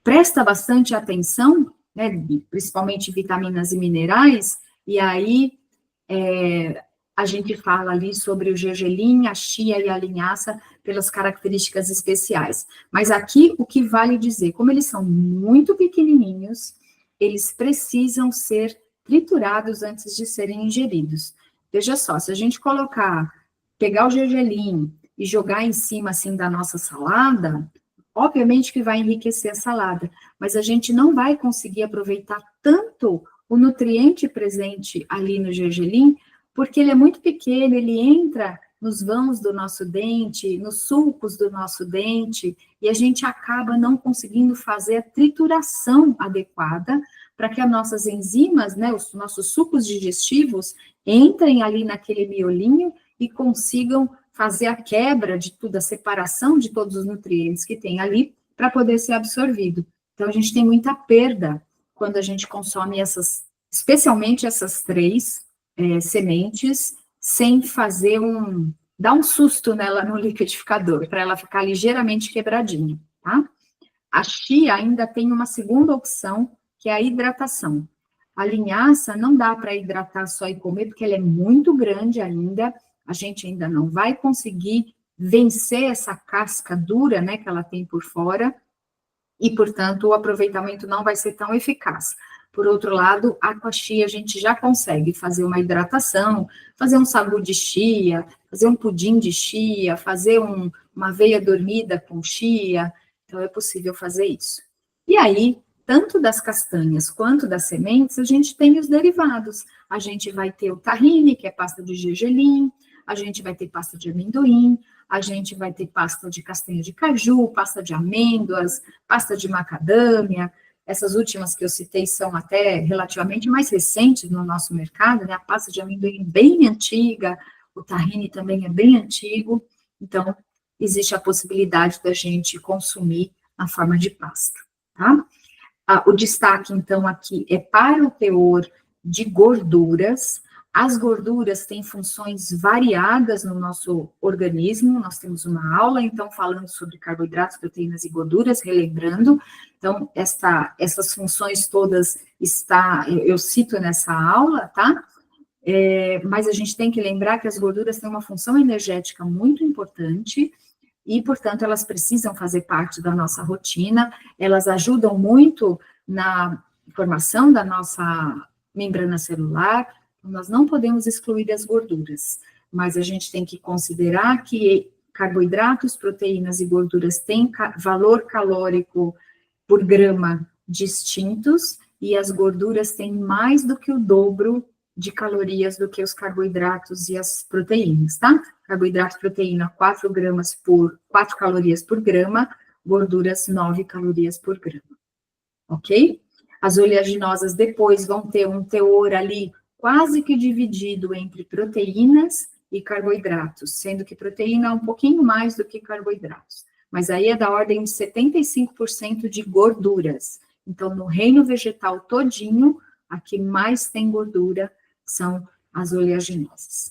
presta bastante atenção, né, principalmente vitaminas e minerais, e aí a gente fala ali sobre o gergelim, a chia e a linhaça pelas características especiais. Mas aqui o que vale dizer, como eles são muito pequenininhos, eles precisam ser triturados antes de serem ingeridos. Veja só, se a gente pegar o gergelim e jogar em cima, assim, da nossa salada, obviamente que vai enriquecer a salada, mas a gente não vai conseguir aproveitar tanto o nutriente presente ali no gergelim, porque ele é muito pequeno, ele entra nos vãos do nosso dente, nos sulcos do nosso dente, e a gente acaba não conseguindo fazer a trituração adequada para que as nossas enzimas, né, os nossos sucos digestivos, entrem ali naquele miolinho e consigam fazer a quebra de tudo, a separação de todos os nutrientes que tem ali para poder ser absorvido. Então, a gente tem muita perda quando a gente consome especialmente essas três sementes, sem dar um susto nela no liquidificador, para ela ficar ligeiramente quebradinha, tá? A chia ainda tem uma segunda opção, que é a hidratação. A linhaça não dá para hidratar só e comer, porque ela é muito grande ainda, a gente ainda não vai conseguir vencer essa casca dura, né, que ela tem por fora, e, portanto, o aproveitamento não vai ser tão eficaz. Por outro lado, com a chia a gente já consegue fazer uma hidratação, fazer um sagu de chia, fazer um pudim de chia, fazer uma aveia dormida com chia, então é possível fazer isso. E aí, tanto das castanhas quanto das sementes, a gente tem os derivados. A gente vai ter o tahine, que é pasta de gergelim, a gente vai ter pasta de amendoim, a gente vai ter pasta de castanha de caju, pasta de amêndoas, pasta de macadâmia. Essas últimas que eu citei são até relativamente mais recentes no nosso mercado, né? A pasta de amendoim é bem antiga, o tahine também é bem antigo, então existe a possibilidade da gente consumir na forma de pasta, tá? O destaque, então, aqui é para o teor de gorduras. As gorduras têm funções variadas no nosso organismo, nós temos uma aula, então, falando sobre carboidratos, proteínas e gorduras, relembrando, então, essas funções todas eu cito nessa aula, tá? Mas a gente tem que lembrar que as gorduras têm uma função energética muito importante, e, portanto, elas precisam fazer parte da nossa rotina, elas ajudam muito na formação da nossa membrana celular. Nós não podemos excluir as gorduras, mas a gente tem que considerar que carboidratos, proteínas e gorduras têm valor calórico por grama distintos, e as gorduras têm mais do que o dobro de calorias do que os carboidratos e as proteínas, tá? Carboidrato, proteína, 4 calorias por grama, gorduras, 9 calorias por grama, ok? As oleaginosas depois vão ter um teor ali quase que dividido entre proteínas e carboidratos, sendo que proteína é um pouquinho mais do que carboidratos, mas aí é da ordem de 75% de gorduras. Então, no reino vegetal todinho, a que mais tem gordura são as oleaginosas.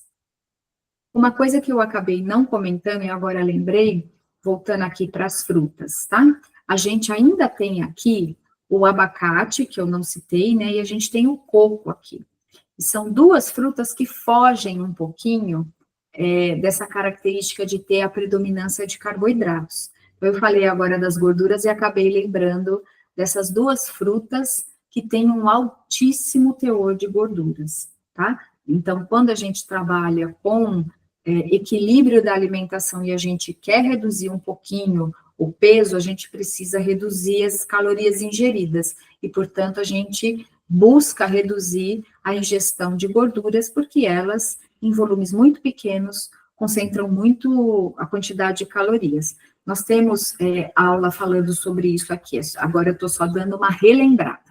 Uma coisa que eu acabei não comentando e agora lembrei, voltando aqui para as frutas, tá? A gente ainda tem aqui o abacate, que eu não citei, né? E a gente tem o coco aqui. E são duas frutas que fogem um pouquinho dessa característica de ter a predominância de carboidratos. Eu falei agora das gorduras e acabei lembrando dessas duas frutas que têm um altíssimo teor de gorduras, tá? Então, quando a gente trabalha com equilíbrio da alimentação e a gente quer reduzir um pouquinho o peso, a gente precisa reduzir as calorias ingeridas e, portanto, a gente busca reduzir a ingestão de gorduras, porque elas, em volumes muito pequenos, concentram muito a quantidade de calorias. Nós temos aula falando sobre isso aqui, agora eu estou só dando uma relembrada.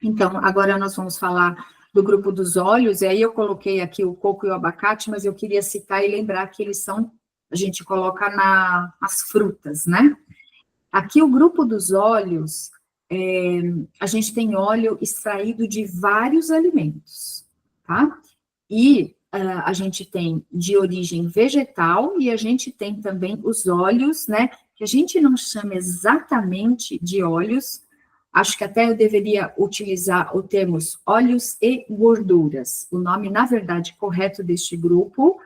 Então, agora nós vamos falar do grupo dos óleos, e aí eu coloquei aqui o coco e o abacate, mas eu queria citar e lembrar que eles são, a gente coloca nas frutas, né? Aqui o grupo dos óleos, a gente tem óleo extraído de vários alimentos, tá? E a gente tem de origem vegetal e a gente tem também os óleos, né? Que a gente não chama exatamente de óleos, acho que até eu deveria utilizar o termo óleos e gorduras. O nome, na verdade, correto deste grupo,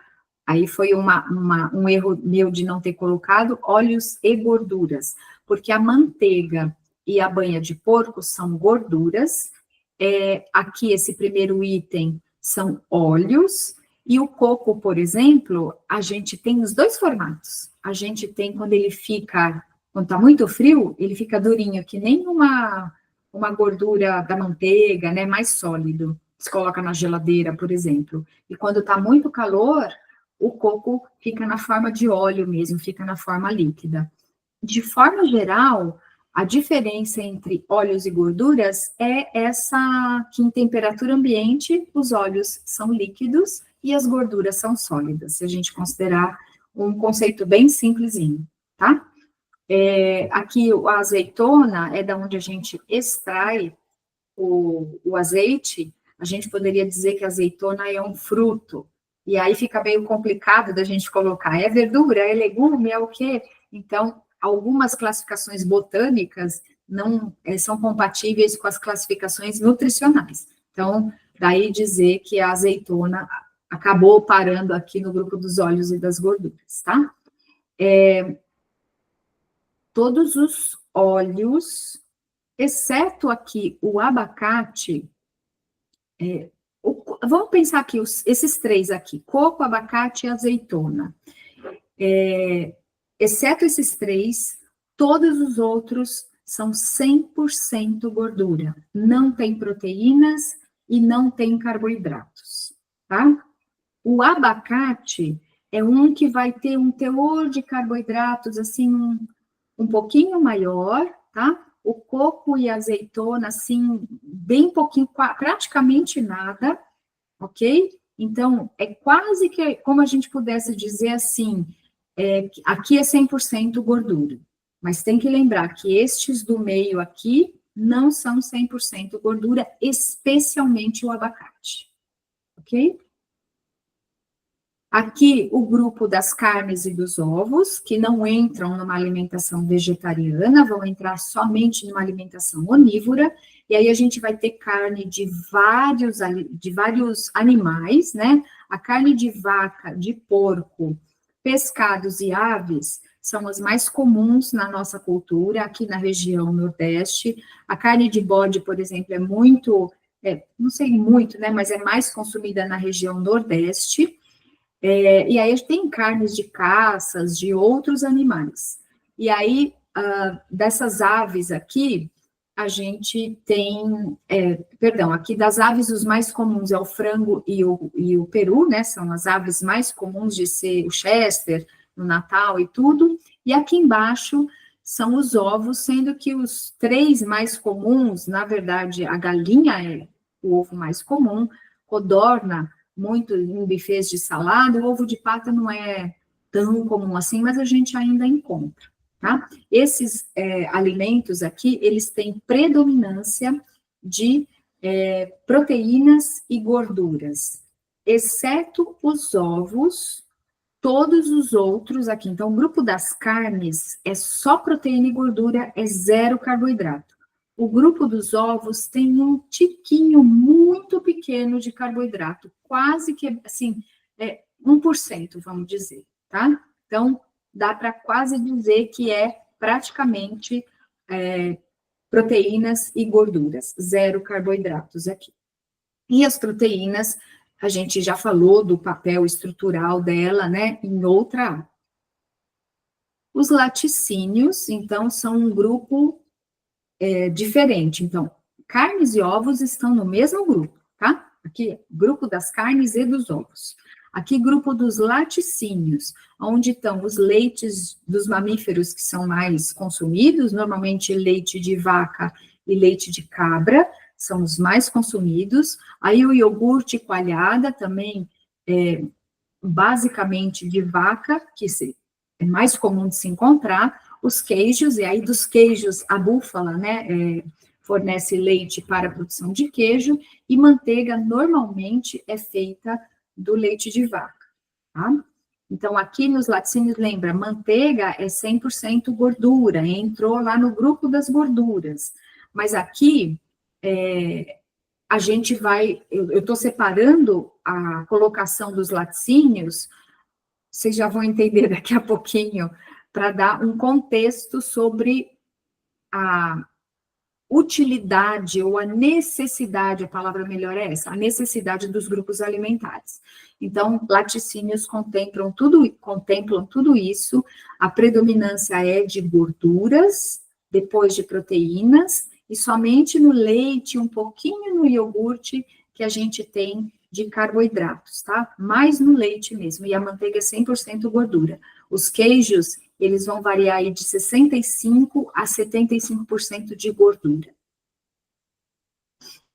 aí foi um erro meu de não ter colocado óleos e gorduras, porque a manteiga e a banha de porco são gorduras, aqui esse primeiro item são óleos, e o coco, por exemplo, a gente tem os dois formatos. A gente tem quando ele fica, quando está muito frio, ele fica durinho, que nem uma gordura da manteiga, né, mais sólido, se coloca na geladeira, por exemplo. E quando está muito calor, o coco fica na forma de óleo mesmo, fica na forma líquida. De forma geral, a diferença entre óleos e gorduras é essa que em temperatura ambiente os óleos são líquidos e as gorduras são sólidas, se a gente considerar um conceito bem simplesinho, tá? Aqui a azeitona é da onde a gente extrai o azeite, a gente poderia dizer que a azeitona é um fruto, e aí fica meio complicado da gente colocar, é verdura, é legume, é o quê? Então, algumas classificações botânicas não são compatíveis com as classificações nutricionais. Então, daí dizer que a azeitona acabou parando aqui no grupo dos óleos e das gorduras, tá? Todos os óleos, exceto aqui o abacate, vamos pensar aqui, esses três aqui, coco, abacate e azeitona. Exceto esses três, todos os outros são 100% gordura. Não tem proteínas e não tem carboidratos, tá? O abacate é um que vai ter um teor de carboidratos, assim, um pouquinho maior, tá? O coco e a azeitona, assim, bem pouquinho, praticamente nada, ok? Então, é quase que como a gente pudesse dizer assim, aqui é 100% gordura, mas tem que lembrar que estes do meio aqui não são 100% gordura, especialmente o abacate, ok? Aqui, o grupo das carnes e dos ovos, que não entram numa alimentação vegetariana, vão entrar somente numa alimentação onívora, e aí a gente vai ter carne de vários animais, né? A carne de vaca, de porco, Pescados e aves são as mais comuns na nossa cultura, aqui na região Nordeste. A carne de bode, por exemplo, é muito, não sei muito, né, mas é mais consumida na região Nordeste. E aí tem carnes de caças, de outros animais. E aí, dessas aves aqui, a gente tem, aqui das aves os mais comuns é o frango e o peru, né, são as aves mais comuns de ser o Chester, no Natal e tudo, e aqui embaixo são os ovos, sendo que os 3 mais comuns, na verdade, a galinha é o ovo mais comum, codorna, muito em bufês de salada, o ovo de pata não é tão comum assim, mas a gente ainda encontra, tá? Esses alimentos aqui, eles têm predominância de proteínas e gorduras, exceto os ovos, todos os outros aqui. Então, o grupo das carnes é só proteína e gordura, é 0 carboidrato. O grupo dos ovos tem um tiquinho muito pequeno de carboidrato, quase que, assim, 1%, vamos dizer, tá? Então, dá para quase dizer que é praticamente proteínas e gorduras, 0 carboidratos aqui. E as proteínas, a gente já falou do papel estrutural dela, né, em outra aula. Os laticínios, então, são um grupo diferente. Então, carnes e ovos estão no mesmo grupo, tá? Aqui, grupo das carnes e dos ovos. Aqui, grupo dos laticínios, onde estão os leites dos mamíferos que são mais consumidos, normalmente leite de vaca e leite de cabra, são os mais consumidos. Aí, o iogurte coalhada também basicamente de vaca, que é mais comum de se encontrar, os queijos, e aí dos queijos, a búfala, né, fornece leite para a produção de queijo, e manteiga normalmente é feita do leite de vaca, tá? Então, aqui nos laticínios, lembra, manteiga é 100% gordura, entrou lá no grupo das gorduras, mas aqui, a gente vai, eu estou separando a colocação dos laticínios, vocês já vão entender daqui a pouquinho, para dar um contexto sobre a utilidade ou a necessidade, a palavra melhor é essa, a necessidade dos grupos alimentares. Então, laticínios contemplam tudo isso, a predominância é de gorduras, depois de proteínas, e somente no leite, um pouquinho no iogurte, que a gente tem de carboidratos, tá? Mais no leite mesmo, e a manteiga é 100% gordura. Os queijos, eles vão variar aí de 65% a 75% de gordura.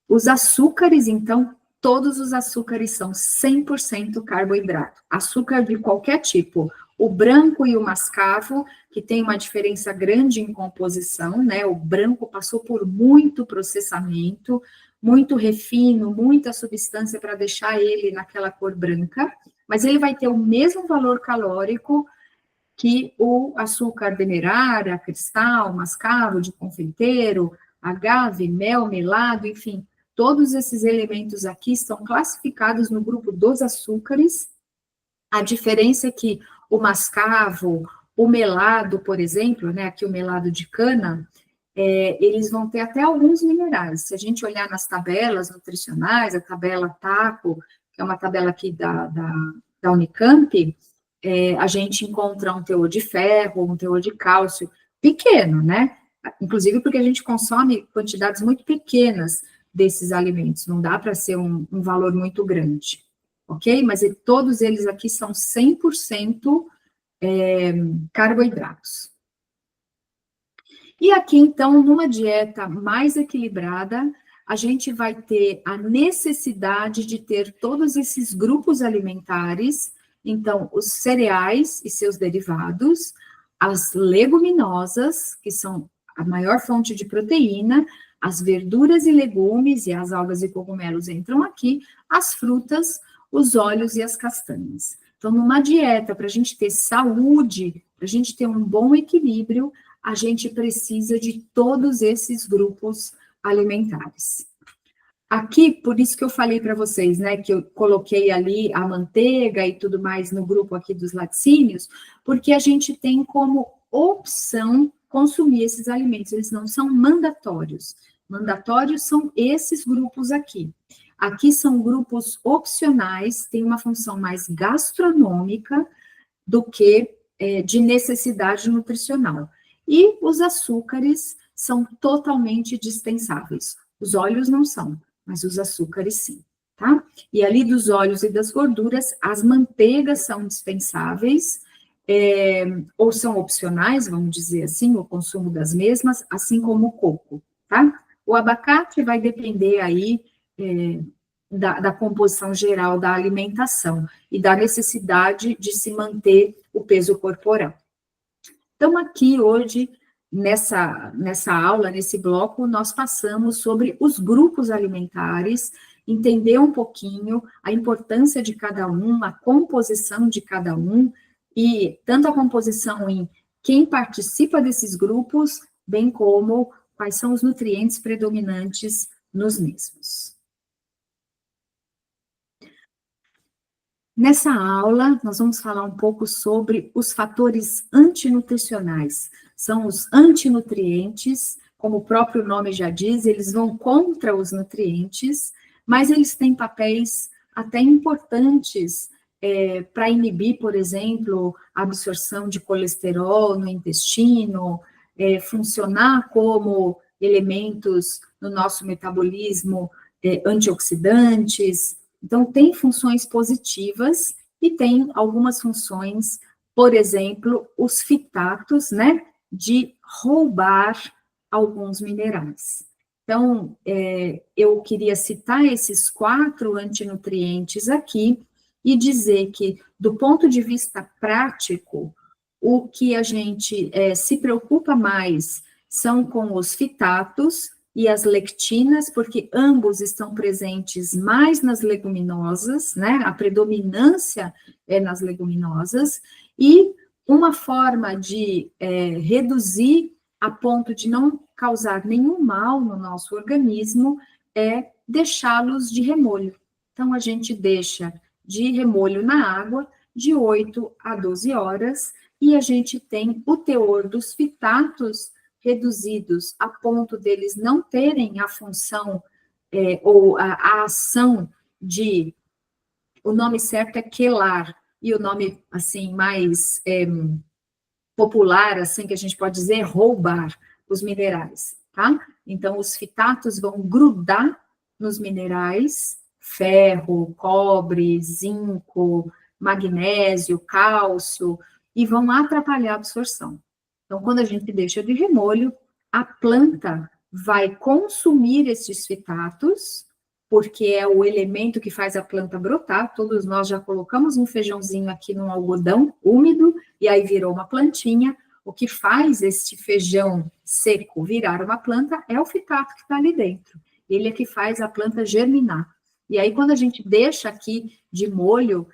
Os açúcares, então, todos os açúcares são 100% carboidrato. Açúcar de qualquer tipo. O branco e o mascavo, que tem uma diferença grande em composição, né? O branco passou por muito processamento, muito refino, muita substância para deixar ele naquela cor branca, mas ele vai ter o mesmo valor calórico que o açúcar demerara, cristal, mascavo, de confeiteiro, agave, mel, melado, enfim, todos esses elementos aqui estão classificados no grupo dos açúcares. A diferença é que o mascavo, o melado, por exemplo, né, aqui o melado de cana, eles vão ter até alguns minerais. Se a gente olhar nas tabelas nutricionais, a tabela TACO, que é uma tabela aqui da Unicamp, a gente encontra um teor de ferro, um teor de cálcio pequeno, né? Inclusive porque a gente consome quantidades muito pequenas desses alimentos, não dá para ser um valor muito grande, ok? Mas todos eles aqui são 100% carboidratos. E aqui, então, numa dieta mais equilibrada, a gente vai ter a necessidade de ter todos esses grupos alimentares, então, os cereais e seus derivados, as leguminosas, que são a maior fonte de proteína, as verduras e legumes, e as algas e cogumelos entram aqui, as frutas, os óleos e as castanhas. Então, numa dieta, para a gente ter saúde, para a gente ter um bom equilíbrio, a gente precisa de todos esses grupos alimentares. Aqui, por isso que eu falei para vocês, né, que eu coloquei ali a manteiga e tudo mais no grupo aqui dos laticínios, porque a gente tem como opção consumir esses alimentos, eles não são mandatórios. Mandatórios são esses grupos aqui. Aqui são grupos opcionais, têm uma função mais gastronômica do que de necessidade nutricional. E os açúcares são totalmente dispensáveis. Os óleos não são, mas os açúcares sim, tá? E ali dos óleos e das gorduras, as manteigas são dispensáveis, ou são opcionais, vamos dizer assim, o consumo das mesmas, assim como o coco, tá? O abacate vai depender aí da composição geral da alimentação e da necessidade de se manter o peso corporal. Então, aqui hoje, nessa aula, nesse bloco, nós passamos sobre os grupos alimentares, entender um pouquinho a importância de cada um, a composição de cada um, e tanto a composição em quem participa desses grupos, bem como quais são os nutrientes predominantes nos mesmos. Nessa aula, nós vamos falar um pouco sobre os fatores antinutricionais. São os antinutrientes, como o próprio nome já diz, eles vão contra os nutrientes, mas eles têm papéis até importantes para inibir, por exemplo, a absorção de colesterol no intestino, funcionar como elementos no nosso metabolismo antioxidantes. Então, tem funções positivas e tem algumas funções, por exemplo, os fitatos, né, de roubar alguns minerais. Então, eu queria citar esses 4 antinutrientes aqui e dizer que, do ponto de vista prático, o que a gente se preocupa mais são com os fitatos e as lectinas, porque ambos estão presentes mais nas leguminosas, né? A predominância é nas leguminosas, e uma forma de reduzir a ponto de não causar nenhum mal no nosso organismo é deixá-los de remolho. Então, a gente deixa de remolho na água de 8 a 12 horas, e a gente tem o teor dos fitatos reduzidos a ponto deles não terem a função ou a ação de, o nome certo é quelar, e o nome, assim, mais popular, assim, que a gente pode dizer, é roubar os minerais, tá? Então, os fitatos vão grudar nos minerais, ferro, cobre, zinco, magnésio, cálcio, e vão atrapalhar a absorção. Então, quando a gente deixa de remolho, a planta vai consumir esses fitatos, porque é o elemento que faz a planta brotar. Todos nós já colocamos um feijãozinho aqui num algodão úmido, e aí virou uma plantinha. O que faz este feijão seco virar uma planta é o fitato que está ali dentro. Ele é que faz a planta germinar. E aí, quando a gente deixa aqui de molho,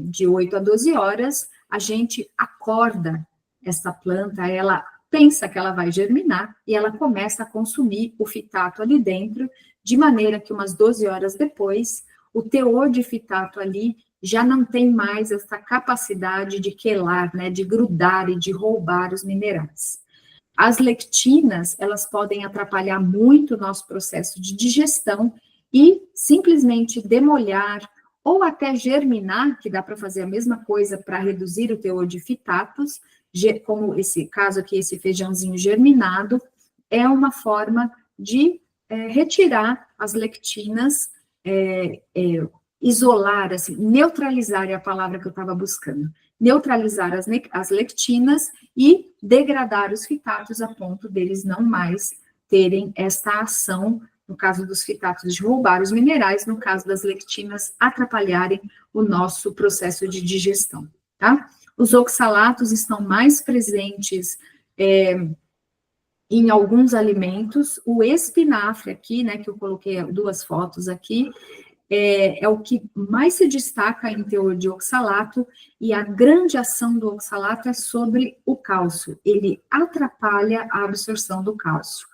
de 8 a 12 horas, a gente acorda essa planta, ela pensa que ela vai germinar e ela começa a consumir o fitato ali dentro, de maneira que umas 12 horas depois, o teor de fitato ali já não tem mais essa capacidade de quelar, né, de grudar e de roubar os minerais. As lectinas, elas podem atrapalhar muito o nosso processo de digestão e simplesmente demolhar ou até germinar, que dá para fazer a mesma coisa para reduzir o teor de fitatos, como esse caso aqui, esse feijãozinho germinado, é uma forma de retirar as lectinas, isolar, assim, neutralizar é a palavra que eu estava buscando, neutralizar as lectinas e degradar os fitatos a ponto deles não mais terem esta ação, no caso dos fitatos, de roubar os minerais, no caso das lectinas, atrapalharem o nosso processo de digestão, tá? Os oxalatos estão mais presentes em alguns alimentos. O espinafre aqui, né, que eu coloquei 2 fotos aqui, é o que mais se destaca em teor de oxalato, e a grande ação do oxalato é sobre o cálcio. Ele atrapalha a absorção do cálcio.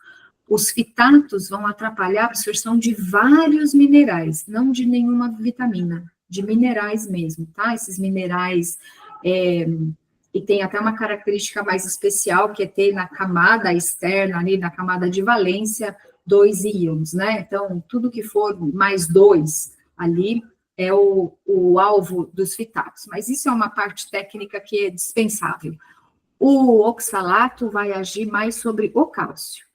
os fitatos vão atrapalhar a absorção de vários minerais, não de nenhuma vitamina, de minerais mesmo, tá? Esses minerais, e tem até uma característica mais especial, que é ter na camada externa, ali na camada de valência, 2 íons, né? Então, tudo que for mais 2 ali é o alvo dos fitatos. Mas isso é uma parte técnica que é dispensável. O oxalato vai agir mais sobre o cálcio.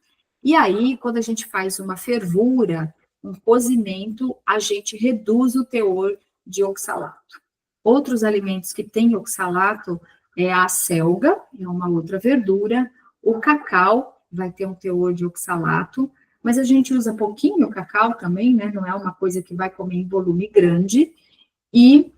E aí, quando a gente faz uma fervura, um cozimento, a gente reduz o teor de oxalato. Outros alimentos que têm oxalato é a selga, é uma outra verdura, o cacau vai ter um teor de oxalato, mas a gente usa pouquinho o cacau também, né? Não é uma coisa que vai comer em volume grande. E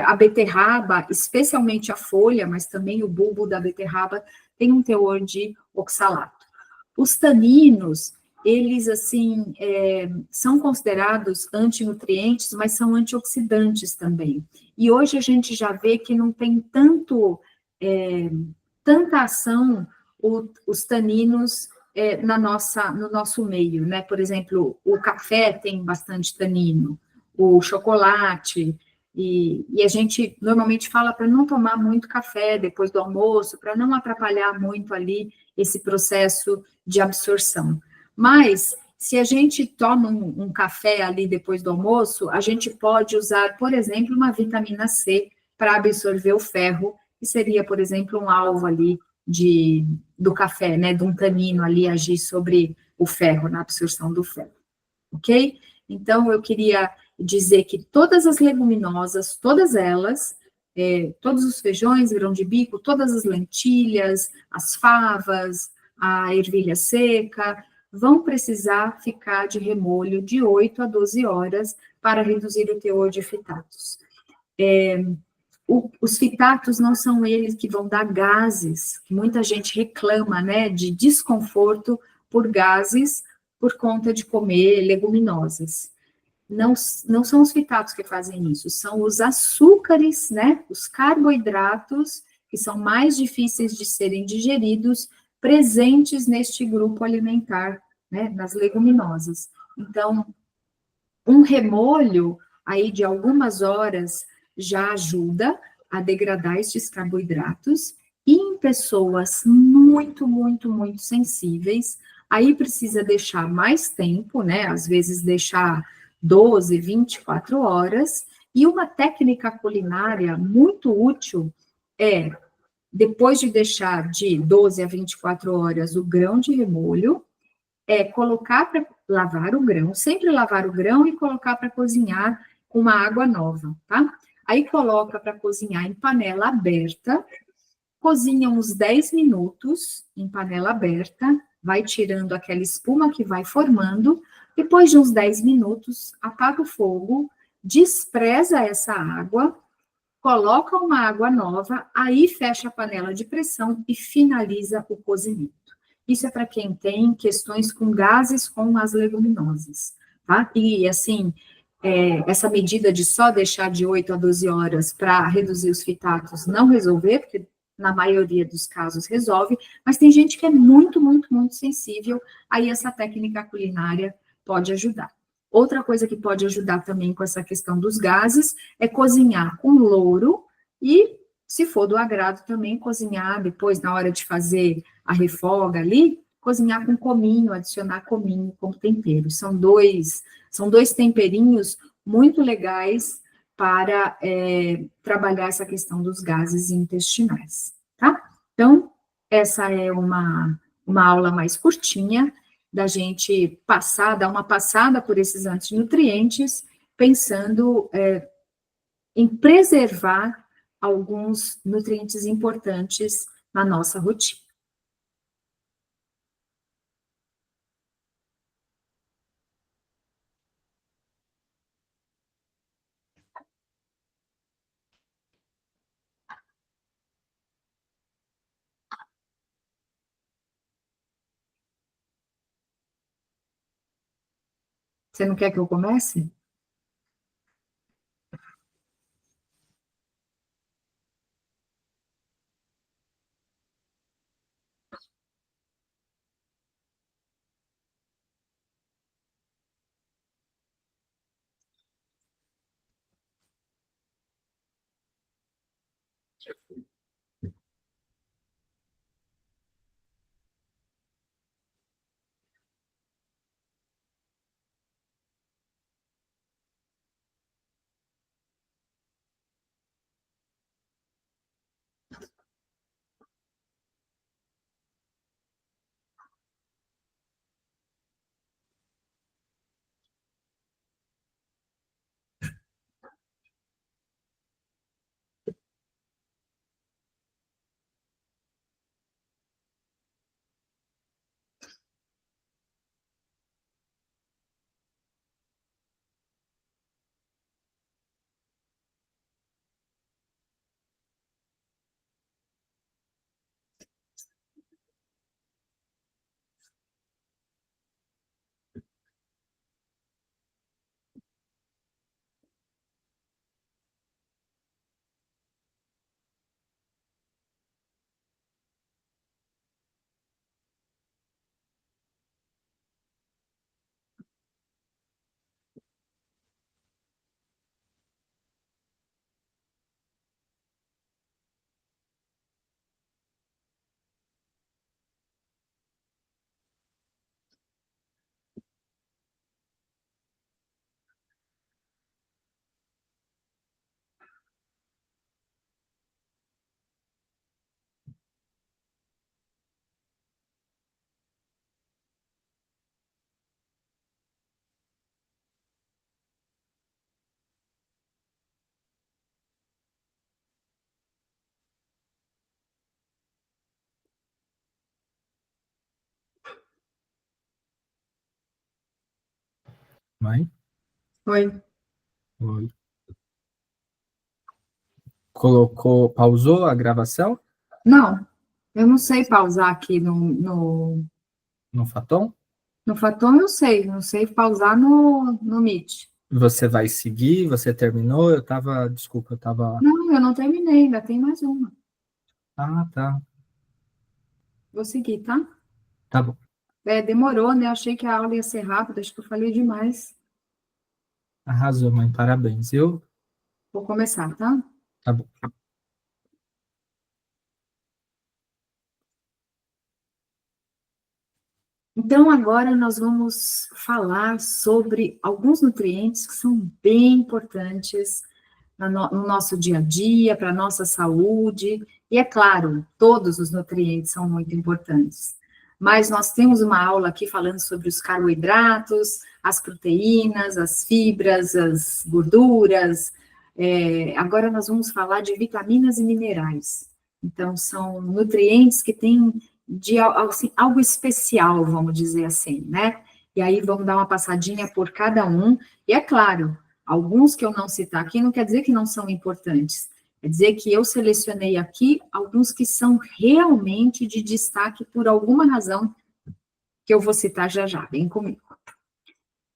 a beterraba, especialmente a folha, mas também o bulbo da beterraba, tem um teor de oxalato. Os taninos, eles, assim, são considerados antinutrientes, mas são antioxidantes também. E hoje a gente já vê que não tem tanta ação os taninos no nosso meio, né? Por exemplo, o café tem bastante tanino, o chocolate, e a gente normalmente fala para não tomar muito café depois do almoço, para não atrapalhar muito ali esse processo de absorção. Mas, se a gente toma um café ali depois do almoço, a gente pode usar, por exemplo, uma vitamina C para absorver o ferro, que seria, por exemplo, um alvo ali do café, né, de um tanino ali agir sobre o ferro, na absorção do ferro, ok? Então, eu queria dizer que todas as leguminosas, todas elas, todos os feijões, grão de bico, todas as lentilhas, as favas, a ervilha seca, vão precisar ficar de remolho de 8 a 12 horas para reduzir o teor de fitatos. Os fitatos não são eles que vão dar gases, que muita gente reclama, né, de desconforto por gases por conta de comer leguminosas. Não são os fitatos que fazem isso, são os açúcares, né, os carboidratos, que são mais difíceis de serem digeridos, presentes neste grupo alimentar, né, nas leguminosas. Então, um remolho aí de algumas horas já ajuda a degradar estes carboidratos, e em pessoas muito, muito, muito sensíveis, aí precisa deixar mais tempo, né? Às vezes deixar 12, 24 horas, e uma técnica culinária muito útil é, depois de deixar de 12 a 24 horas o grão de remolho, colocar para lavar o grão, sempre lavar o grão e colocar para cozinhar com uma água nova, tá? Aí coloca para cozinhar em panela aberta, cozinha uns 10 minutos em panela aberta, vai tirando aquela espuma que vai formando, depois de uns 10 minutos, apaga o fogo, despreza essa água, coloca uma água nova, aí fecha a panela de pressão e finaliza o cozimento. Isso é para quem tem questões com gases com as leguminosas, tá? E, assim, essa medida de só deixar de 8 a 12 horas para reduzir os fitatos não resolver, porque na maioria dos casos resolve, mas tem gente que é muito, muito, muito sensível, aí essa técnica culinária pode ajudar. Outra coisa que pode ajudar também com essa questão dos gases é cozinhar com louro e, se for do agrado também, cozinhar depois, na hora de fazer a refoga ali, cozinhar com cominho, adicionar cominho como tempero. São dois temperinhos muito legais para trabalhar essa questão dos gases intestinais, tá? Então, essa é uma aula mais curtinha, da gente dar uma passada por esses antinutrientes, pensando em preservar alguns nutrientes importantes na nossa rotina. Você não quer que eu comece? Vai? Oi. Oi. Pausou a gravação Não, eu não sei pausar aqui no no Faton? Faton, eu sei, não sei pausar no Meet. Você vai seguir? Você terminou? Desculpa, eu estava... Não, eu não terminei, ainda tem mais uma. Ah, tá. Vou seguir, tá? Tá bom. Demorou, né? Achei que a aula ia ser rápida, acho que eu falei demais. Arrasou, mãe. Parabéns. Vou começar, tá? Tá bom. Então, agora nós vamos falar sobre alguns nutrientes que são bem importantes no nosso dia a dia, para a nossa saúde, e é claro, todos os nutrientes são muito importantes. Mas nós temos uma aula aqui falando sobre os carboidratos, as proteínas, as fibras, as gorduras. Agora nós vamos falar de vitaminas e minerais. Então, são nutrientes que têm assim, algo especial, vamos dizer assim, né? E aí vamos dar uma passadinha por cada um. E é claro, alguns que eu não citar aqui não quer dizer que não são importantes. Quer dizer que eu selecionei aqui alguns que são realmente de destaque por alguma razão que eu vou citar já já, vem comigo.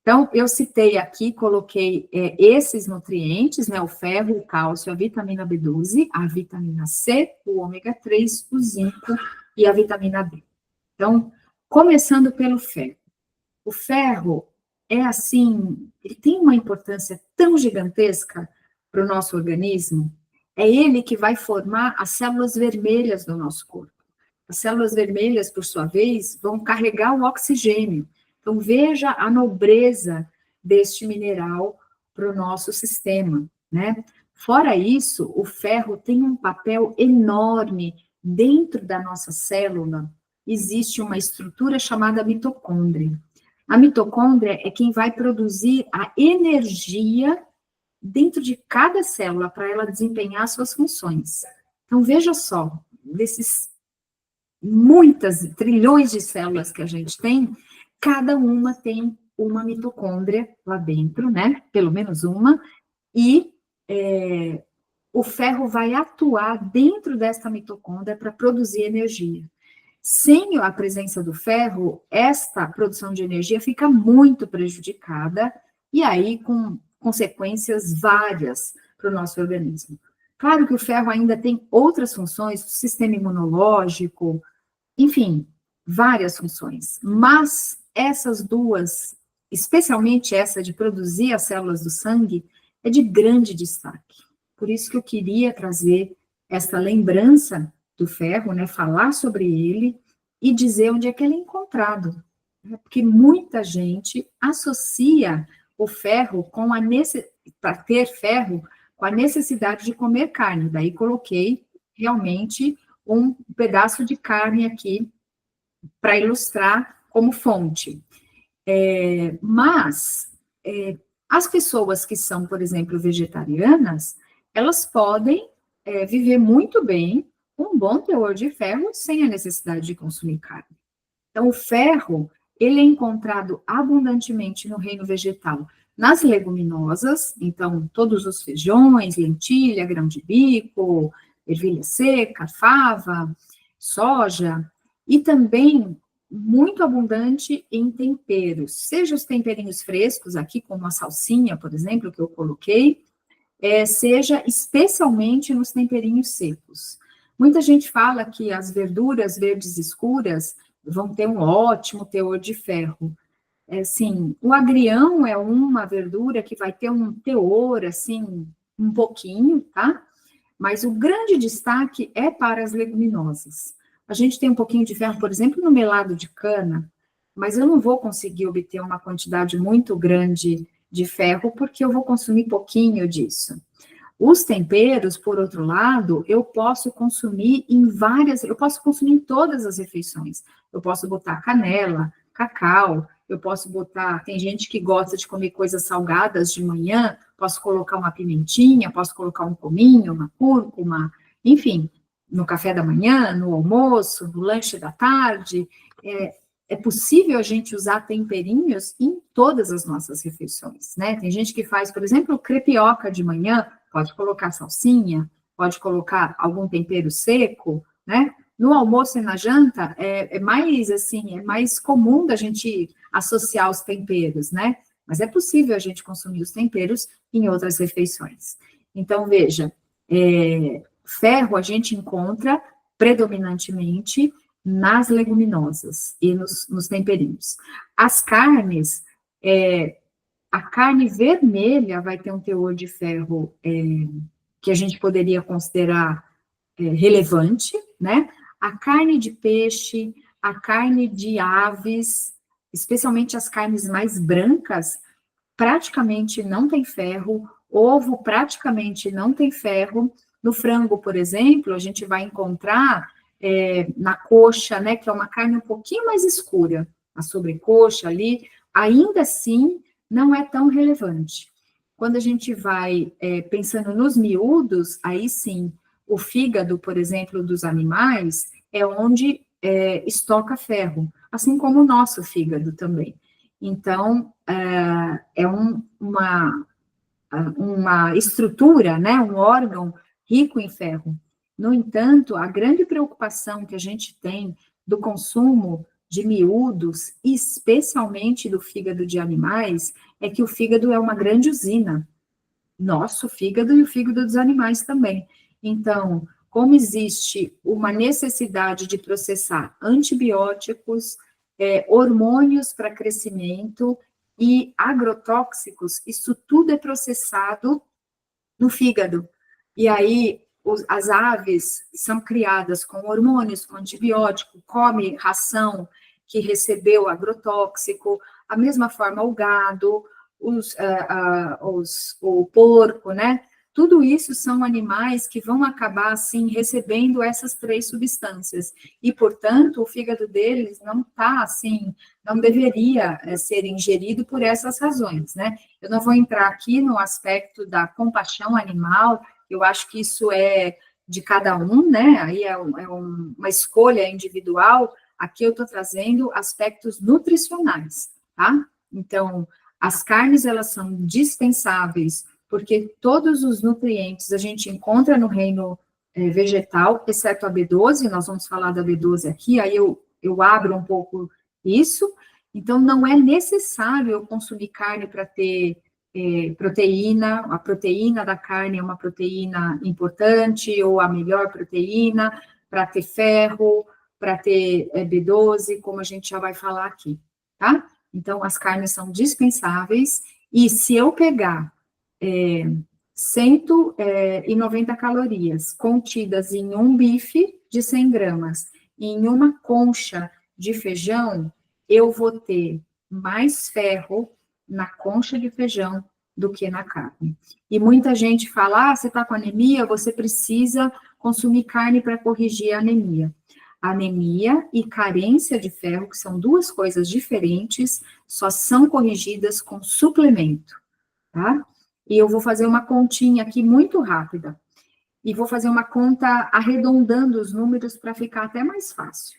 Então, eu citei aqui, coloquei esses nutrientes, né, o ferro, o cálcio, a vitamina B12, a vitamina C, o ômega 3, o zinco e a vitamina D. Então, começando pelo ferro. O ferro é assim, ele tem uma importância tão gigantesca para o nosso organismo, é ele que vai formar as células vermelhas do nosso corpo. As células vermelhas, por sua vez, vão carregar o oxigênio. Então, veja a nobreza deste mineral para o nosso sistema, né? Fora isso, o ferro tem um papel enorme dentro da nossa célula. Existe uma estrutura chamada mitocôndria. A mitocôndria é quem vai produzir a energia dentro de cada célula para ela desempenhar suas funções. Então, veja só, desses muitas, trilhões de células que a gente tem, cada uma tem uma mitocôndria lá dentro, né? Pelo menos uma, e o ferro vai atuar dentro desta mitocôndria para produzir energia. Sem a presença do ferro, esta produção de energia fica muito prejudicada, e aí com consequências várias para o nosso organismo. Claro que o ferro ainda tem outras funções, o sistema imunológico, enfim, várias funções, mas essas duas, especialmente essa de produzir as células do sangue, é de grande destaque. Por isso que eu queria trazer essa lembrança do ferro, né, falar sobre ele e dizer onde é que ele é encontrado. Porque muita gente associa o ferro com a para ter ferro com a necessidade de comer carne. Daí coloquei realmente um pedaço de carne aqui para ilustrar como fonte. Mas as pessoas que são, por exemplo, vegetarianas, elas podem viver muito bem com um bom teor de ferro sem a necessidade de consumir carne. Então, o ferro, ele é encontrado abundantemente no reino vegetal, nas leguminosas, então, todos os feijões, lentilha, grão de bico, ervilha seca, fava, soja, e também muito abundante em temperos, seja os temperinhos frescos, aqui como a salsinha, por exemplo, que eu coloquei, seja especialmente nos temperinhos secos. Muita gente fala que as verduras verdes escuras vão ter um ótimo teor de ferro. Sim, o agrião é uma verdura que vai ter um teor, assim, um pouquinho, tá? Mas o grande destaque é para as leguminosas. A gente tem um pouquinho de ferro, por exemplo, no melado de cana, mas eu não vou conseguir obter uma quantidade muito grande de ferro, porque eu vou consumir pouquinho disso. Os temperos, por outro lado, eu posso consumir em todas as refeições. Eu posso botar canela, cacau, eu posso botar, tem gente que gosta de comer coisas salgadas de manhã, posso colocar uma pimentinha, posso colocar um cominho, uma cúrcuma, enfim, no café da manhã, no almoço, no lanche da tarde. É possível a gente usar temperinhos em todas as nossas refeições, né? Tem gente que faz, por exemplo, crepioca de manhã, pode colocar salsinha, pode colocar algum tempero seco, né? No almoço e na janta, é mais comum da gente associar os temperos, né? Mas é possível a gente consumir os temperos em outras refeições. Então, veja, ferro a gente encontra predominantemente nas leguminosas e nos temperinhos. As carnes, a carne vermelha vai ter um teor de ferro que a gente poderia considerar relevante, né? A carne de peixe, a carne de aves, especialmente as carnes mais brancas, praticamente não tem ferro, ovo praticamente não tem ferro. No frango, por exemplo, a gente vai encontrar na coxa, né, que é uma carne um pouquinho mais escura, a sobrecoxa ali, ainda assim não é tão relevante. Quando a gente vai pensando nos miúdos, aí sim, o fígado, por exemplo, dos animais, é onde estoca ferro, assim como o nosso fígado também. Então, é uma estrutura, né, um órgão rico em ferro. No entanto, a grande preocupação que a gente tem do consumo de miúdos, especialmente do fígado de animais, é que o fígado é uma grande usina. Nosso fígado e o fígado dos animais também. Então, como existe uma necessidade de processar antibióticos, hormônios para crescimento e agrotóxicos, isso tudo é processado no fígado. E aí, as aves são criadas com hormônios, com antibiótico, come ração que recebeu agrotóxico, a mesma forma o gado, o porco, né? Tudo isso são animais que vão acabar, assim, recebendo essas três substâncias. E, portanto, o fígado deles não está, assim, não deveria ser ingerido por essas razões, né? Eu não vou entrar aqui no aspecto da compaixão animal, eu acho que isso é de cada um, né? Aí uma escolha individual. Aqui eu estou trazendo aspectos nutricionais, tá? Então, as carnes, elas são dispensáveis, porque todos os nutrientes a gente encontra no reino vegetal, exceto a B12, nós vamos falar da B12 aqui, aí eu abro um pouco isso. Então, não é necessário eu consumir carne para ter proteína, a proteína da carne é uma proteína importante, ou a melhor proteína, para ter ferro, para ter B12, como a gente já vai falar aqui, tá? Então, as carnes são dispensáveis, e se eu pegar 190 calorias, contidas em um bife de 100 gramas. Em uma concha de feijão, eu vou ter mais ferro na concha de feijão do que na carne. E muita gente fala, você está com anemia, você precisa consumir carne para corrigir a anemia. Anemia e carência de ferro, que são duas coisas diferentes, só são corrigidas com suplemento, tá? E eu vou fazer uma continha aqui muito rápida. E vou fazer uma conta arredondando os números para ficar até mais fácil.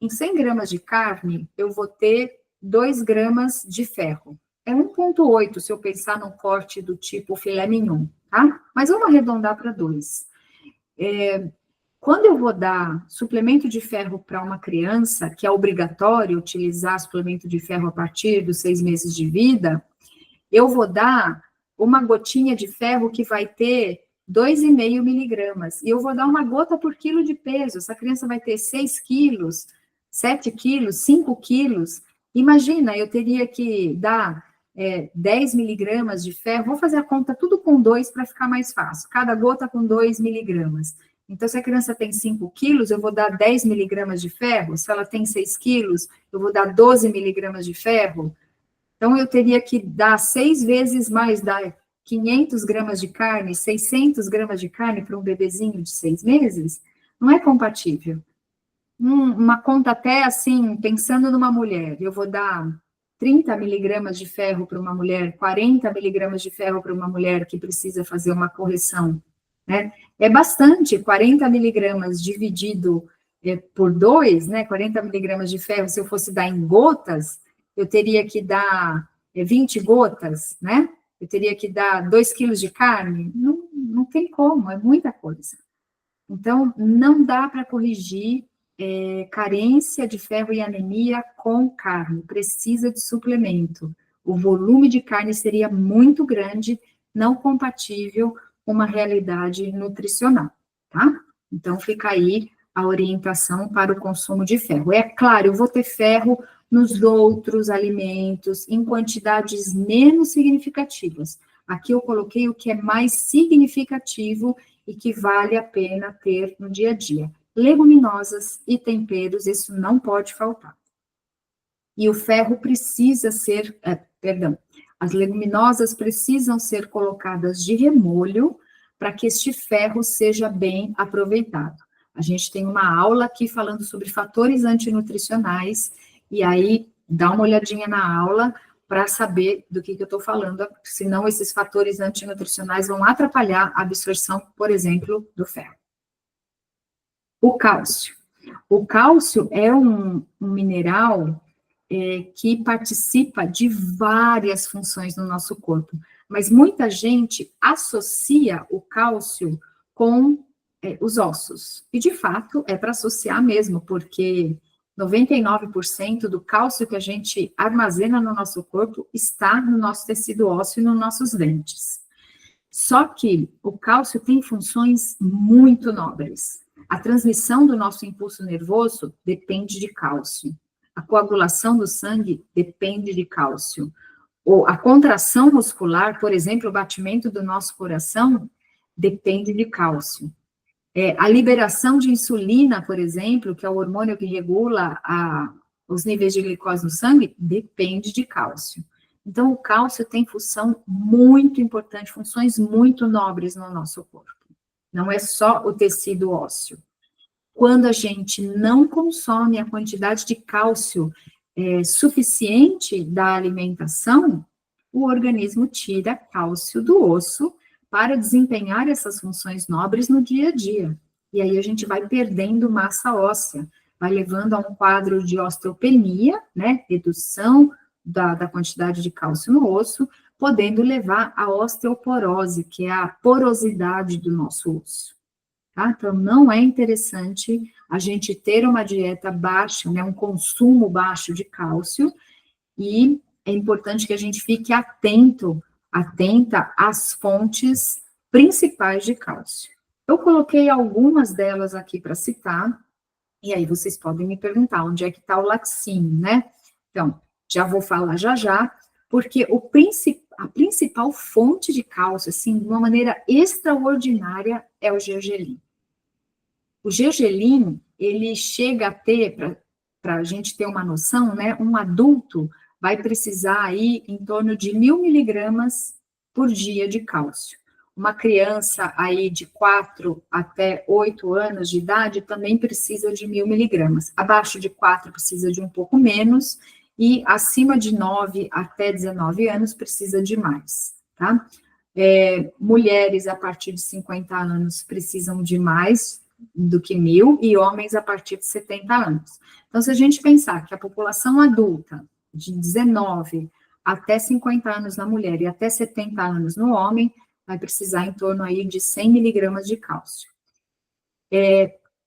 Em 100 gramas de carne, eu vou ter 2 gramas de ferro. É 1,8 se eu pensar num corte do tipo filé mignon, tá? Mas vamos arredondar para 2. Quando eu vou dar suplemento de ferro para uma criança, que é obrigatório utilizar suplemento de ferro a partir dos 6 meses de vida, eu vou dar uma gotinha de ferro que vai ter 2,5 miligramas. E eu vou dar uma gota por quilo de peso. Essa criança vai ter 6 quilos, 7 quilos, 5 quilos. Imagina, eu teria que dar 10 miligramas de ferro. Vou fazer a conta tudo com 2 para ficar mais fácil. Cada gota com 2 miligramas. Então, se a criança tem 5 quilos, eu vou dar 10 miligramas de ferro. Se ela tem 6 quilos, eu vou dar 12 miligramas de ferro. Então, eu teria que dar 6 vezes mais, dar 500 gramas de carne, 600 gramas de carne para um bebezinho de 6 meses? Não é compatível. Uma conta até assim, pensando numa mulher, eu vou dar 30 miligramas de ferro para uma mulher, 40 miligramas de ferro para uma mulher que precisa fazer uma correção, né? É bastante, 40 miligramas dividido por 2, né? 40 miligramas de ferro, se eu fosse dar em gotas, eu teria que dar 20 gotas, né? Eu teria que dar 2 quilos de carne. Não tem como, é muita coisa. Então, não dá para corrigir carência de ferro e anemia com carne, precisa de suplemento. O volume de carne seria muito grande, não compatível com uma realidade nutricional, tá? Então, fica aí a orientação para o consumo de ferro. É claro, eu vou ter ferro nos outros alimentos, em quantidades menos significativas. Aqui eu coloquei o que é mais significativo e que vale a pena ter no dia a dia. Leguminosas e temperos, isso não pode faltar. E o ferro precisa ser, as leguminosas precisam ser colocadas de remolho para que este ferro seja bem aproveitado. A gente tem uma aula aqui falando sobre fatores antinutricionais, e aí dá uma olhadinha na aula para saber do que eu estou falando, senão esses fatores antinutricionais vão atrapalhar a absorção, por exemplo, do ferro. O cálcio. O cálcio é um mineral que participa de várias funções no nosso corpo, mas muita gente associa o cálcio com os ossos, e de fato é para associar mesmo, porque 99% do cálcio que a gente armazena no nosso corpo está no nosso tecido ósseo e nos nossos dentes. Só que o cálcio tem funções muito nobres. A transmissão do nosso impulso nervoso depende de cálcio. A coagulação do sangue depende de cálcio. Ou a contração muscular, por exemplo, o batimento do nosso coração, depende de cálcio. A liberação de insulina, por exemplo, que é o hormônio que regula os níveis de glicose no sangue, depende de cálcio. Então, o cálcio tem função muito importante, funções muito nobres no nosso corpo. Não é só o tecido ósseo. Quando a gente não consome a quantidade de cálcio suficiente da alimentação, o organismo tira cálcio do osso para desempenhar essas funções nobres no dia a dia. E aí a gente vai perdendo massa óssea, vai levando a um quadro de osteopenia, né, redução da quantidade de cálcio no osso, podendo levar à osteoporose, que é a porosidade do nosso osso. Tá? Então, não é interessante a gente ter uma dieta baixa, né, um consumo baixo de cálcio, e é importante que a gente fique atenta às fontes principais de cálcio. Eu coloquei algumas delas aqui para citar, e aí vocês podem me perguntar onde é que está o laticínio, né? Então, já vou falar já, porque a principal fonte de cálcio, assim, de uma maneira extraordinária, é o gergelim. O gergelim, ele chega a ter, para a gente ter uma noção, né, um adulto vai precisar aí em torno de 1.000 miligramas por dia de cálcio. Uma criança aí de 4 até 8 anos de idade também precisa de 1.000 miligramas. Abaixo de 4 precisa de um pouco menos, e acima de 9 até 19 anos precisa de mais, tá? Mulheres a partir de 50 anos precisam de mais do que 1.000, e homens a partir de 70 anos. Então, se a gente pensar que a população adulta, de 19 até 50 anos na mulher e até 70 anos no homem, vai precisar em torno aí de 100 miligramas de cálcio.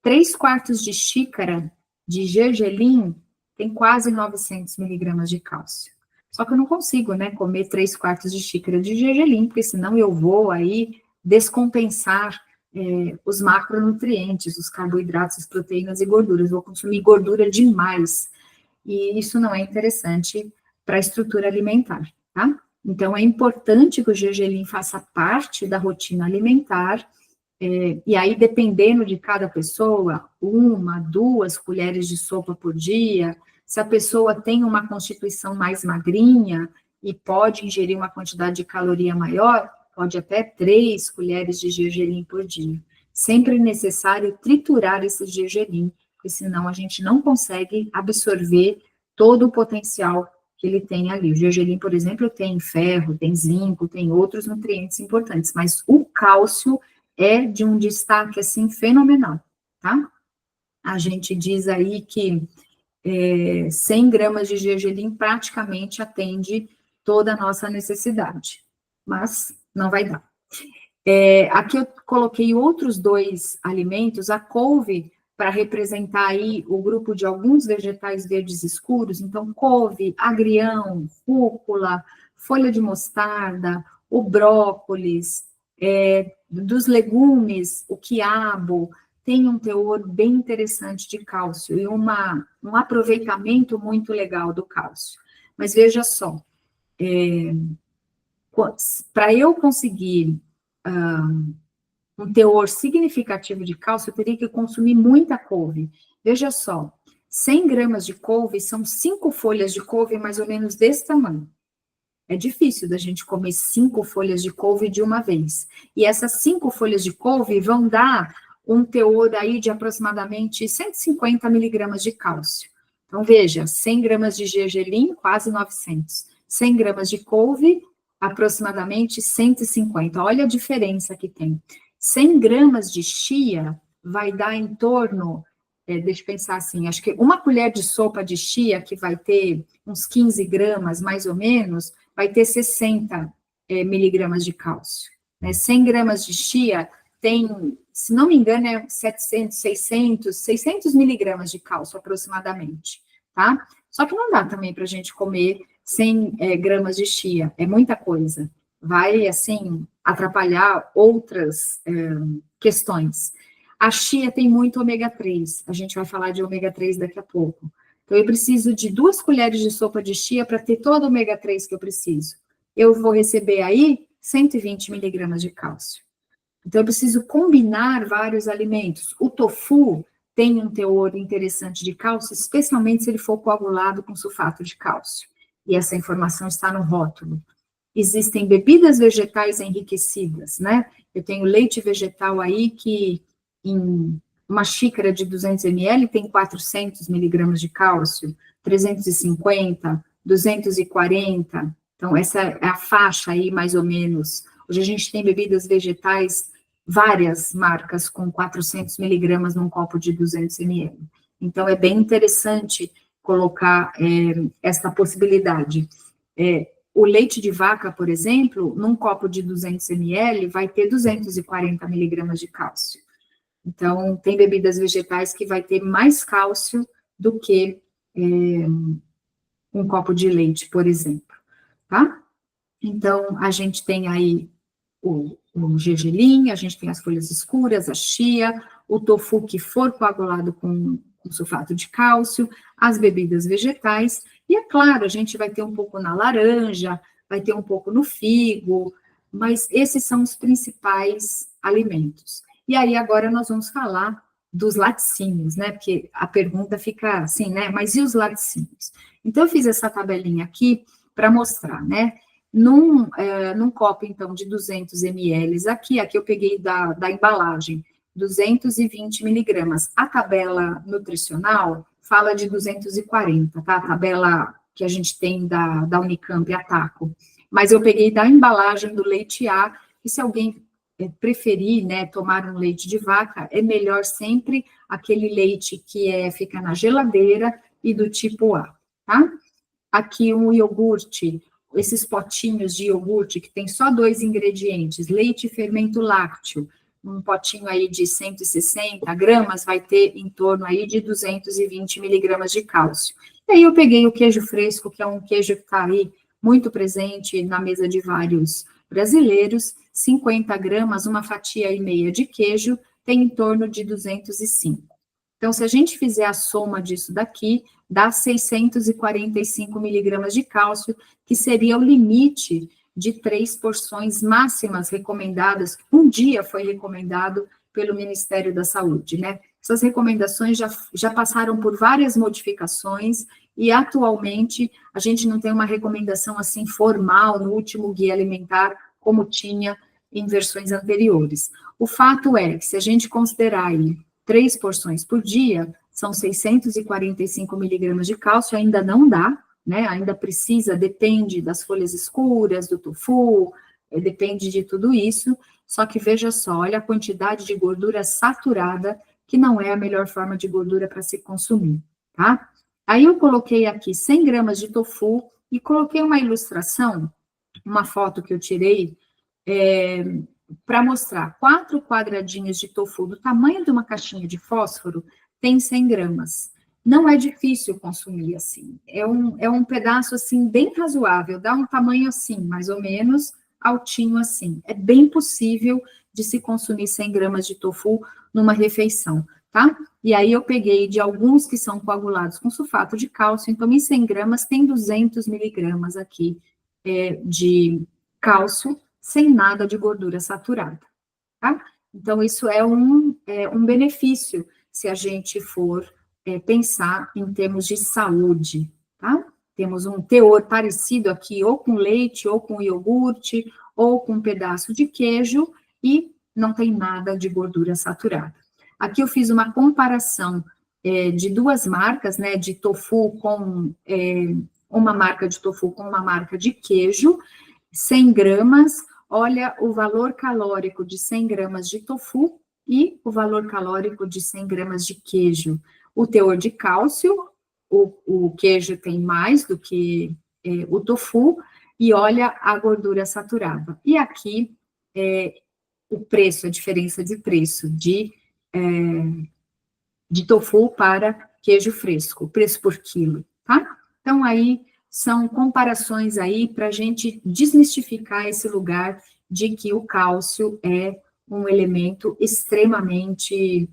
3/4 de xícara de gergelim tem quase 900 miligramas de cálcio. Só que eu não consigo, né, comer 3/4 de xícara de gergelim, porque senão eu vou aí descompensar os macronutrientes, os carboidratos, as proteínas e gorduras. Vou consumir gordura demais. E isso não é interessante para a estrutura alimentar, tá? Então, é importante que o gergelim faça parte da rotina alimentar, e aí, dependendo de cada pessoa, 1, 2 colheres de sopa por dia. Se a pessoa tem uma constituição mais magrinha e pode ingerir uma quantidade de caloria maior, pode até 3 colheres de gergelim por dia. Sempre é necessário triturar esse gergelim, porque senão a gente não consegue absorver todo o potencial que ele tem ali. O gergelim, por exemplo, tem ferro, tem zinco, tem outros nutrientes importantes, mas o cálcio é de um destaque, assim, fenomenal, tá? A gente diz aí que 100 gramas de gergelim praticamente atende toda a nossa necessidade, mas não vai dar. Aqui eu coloquei outros 2 alimentos, a couve, para representar aí o grupo de alguns vegetais verdes escuros, então couve, agrião, rúcula, folha de mostarda, o brócolis, dos legumes, o quiabo, tem um teor bem interessante de cálcio e um aproveitamento muito legal do cálcio. Mas veja só, para eu conseguir um teor significativo de cálcio, eu teria que consumir muita couve. Veja só, 100 gramas de couve são 5 folhas de couve mais ou menos desse tamanho. É difícil da gente comer 5 folhas de couve de uma vez. E essas 5 folhas de couve vão dar um teor aí de aproximadamente 150 miligramas de cálcio. Então, veja, 100 gramas de gergelim, quase 900. 100 gramas de couve, aproximadamente 150. Olha a diferença que tem. 100 gramas de chia vai dar em torno, deixa eu pensar assim, acho que uma colher de sopa de chia, que vai ter uns 15 gramas, mais ou menos, vai ter 60 miligramas de cálcio. 100 gramas de chia tem, se não me engano, 700, 600 miligramas de cálcio, aproximadamente, tá? Só que não dá também para a gente comer 100 gramas de chia, é muita coisa. Vai, assim, atrapalhar outras questões. A chia tem muito ômega 3, a gente vai falar de ômega 3 daqui a pouco. Então, eu preciso de 2 colheres de sopa de chia para ter todo o ômega 3 que eu preciso. Eu vou receber aí 120 miligramas de cálcio. Então, eu preciso combinar vários alimentos. O tofu tem um teor interessante de cálcio, especialmente se ele for coagulado com sulfato de cálcio. E essa informação está no rótulo. Existem bebidas vegetais enriquecidas, né? Eu tenho leite vegetal aí que em uma xícara de 200 ml tem 400 miligramas de cálcio, 350, 240. Então, essa é a faixa aí, mais ou menos. Hoje a gente tem bebidas vegetais, várias marcas com 400 miligramas num copo de 200 ml. Então, é bem interessante colocar esta possibilidade. O leite de vaca, por exemplo, num copo de 200 ml, vai ter 240 miligramas de cálcio. Então, tem bebidas vegetais que vai ter mais cálcio do que um copo de leite, por exemplo, tá? Então, a gente tem aí o gergelim, a gente tem as folhas escuras, a chia, o tofu que for coagulado com sulfato de cálcio, as bebidas vegetais, e é claro, a gente vai ter um pouco na laranja, vai ter um pouco no figo, mas esses são os principais alimentos. E aí, agora nós vamos falar dos laticínios, né? Porque a pergunta fica assim, né? Mas e os laticínios? Então, eu fiz essa tabelinha aqui para mostrar, né? Num copo, então, de 200 ml, aqui eu peguei da embalagem, 220 miligramas. A tabela nutricional fala de 240, tá? A tabela que a gente tem da Unicamp, a TACO. Mas eu peguei da embalagem do leite A, e se alguém preferir, né, tomar um leite de vaca, é melhor sempre aquele leite que fica na geladeira e do tipo A, tá? Aqui um iogurte, esses potinhos de iogurte que tem só 2 ingredientes, leite e fermento lácteo, um potinho aí de 160 gramas vai ter em torno aí de 220 miligramas de cálcio. E aí eu peguei o queijo fresco, que é um queijo que está aí muito presente na mesa de vários brasileiros, 50 gramas, uma fatia e meia de queijo, tem em torno de 205. Então, se a gente fizer a soma disso daqui, dá 645 miligramas de cálcio, que seria o limite de 3 porções máximas recomendadas, um dia foi recomendado pelo Ministério da Saúde, né? Essas recomendações já passaram por várias modificações e, atualmente, a gente não tem uma recomendação assim formal no último guia alimentar, como tinha em versões anteriores. O fato é que, se a gente considerar aí 3 porções por dia, são 645 miligramas de cálcio, ainda não dá, né? Ainda precisa, depende das folhas escuras, do tofu, depende de tudo isso. Só que veja só, olha a quantidade de gordura saturada, que não é a melhor forma de gordura para se consumir, tá? Aí eu coloquei aqui 100 gramas de tofu e coloquei uma ilustração, uma foto que eu tirei, para mostrar 4 quadradinhos de tofu do tamanho de uma caixinha de fósforo, tem 100 gramas. Não é difícil consumir assim, é um pedaço assim bem razoável, dá um tamanho assim, mais ou menos, altinho assim. É bem possível de se consumir 100 gramas de tofu numa refeição, tá? E aí eu peguei de alguns que são coagulados com sulfato de cálcio, então em 100 gramas tem 200 miligramas aqui de cálcio, sem nada de gordura saturada, tá? Então isso é um benefício se a gente for pensar em termos de saúde, tá? Temos um teor parecido aqui, ou com leite, ou com iogurte, ou com um pedaço de queijo, e não tem nada de gordura saturada. Aqui eu fiz uma comparação de 2 marcas, né, de tofu com uma marca de tofu com uma marca de queijo, 100 gramas, olha o valor calórico de 100 gramas de tofu e o valor calórico de 100 gramas de queijo. O teor de cálcio, o queijo tem mais do que o tofu, e olha a gordura saturada. E aqui, o preço, a diferença de preço de tofu para queijo fresco, preço por quilo, tá? Então, aí, são comparações aí para a gente desmistificar esse lugar de que o cálcio é um elemento extremamente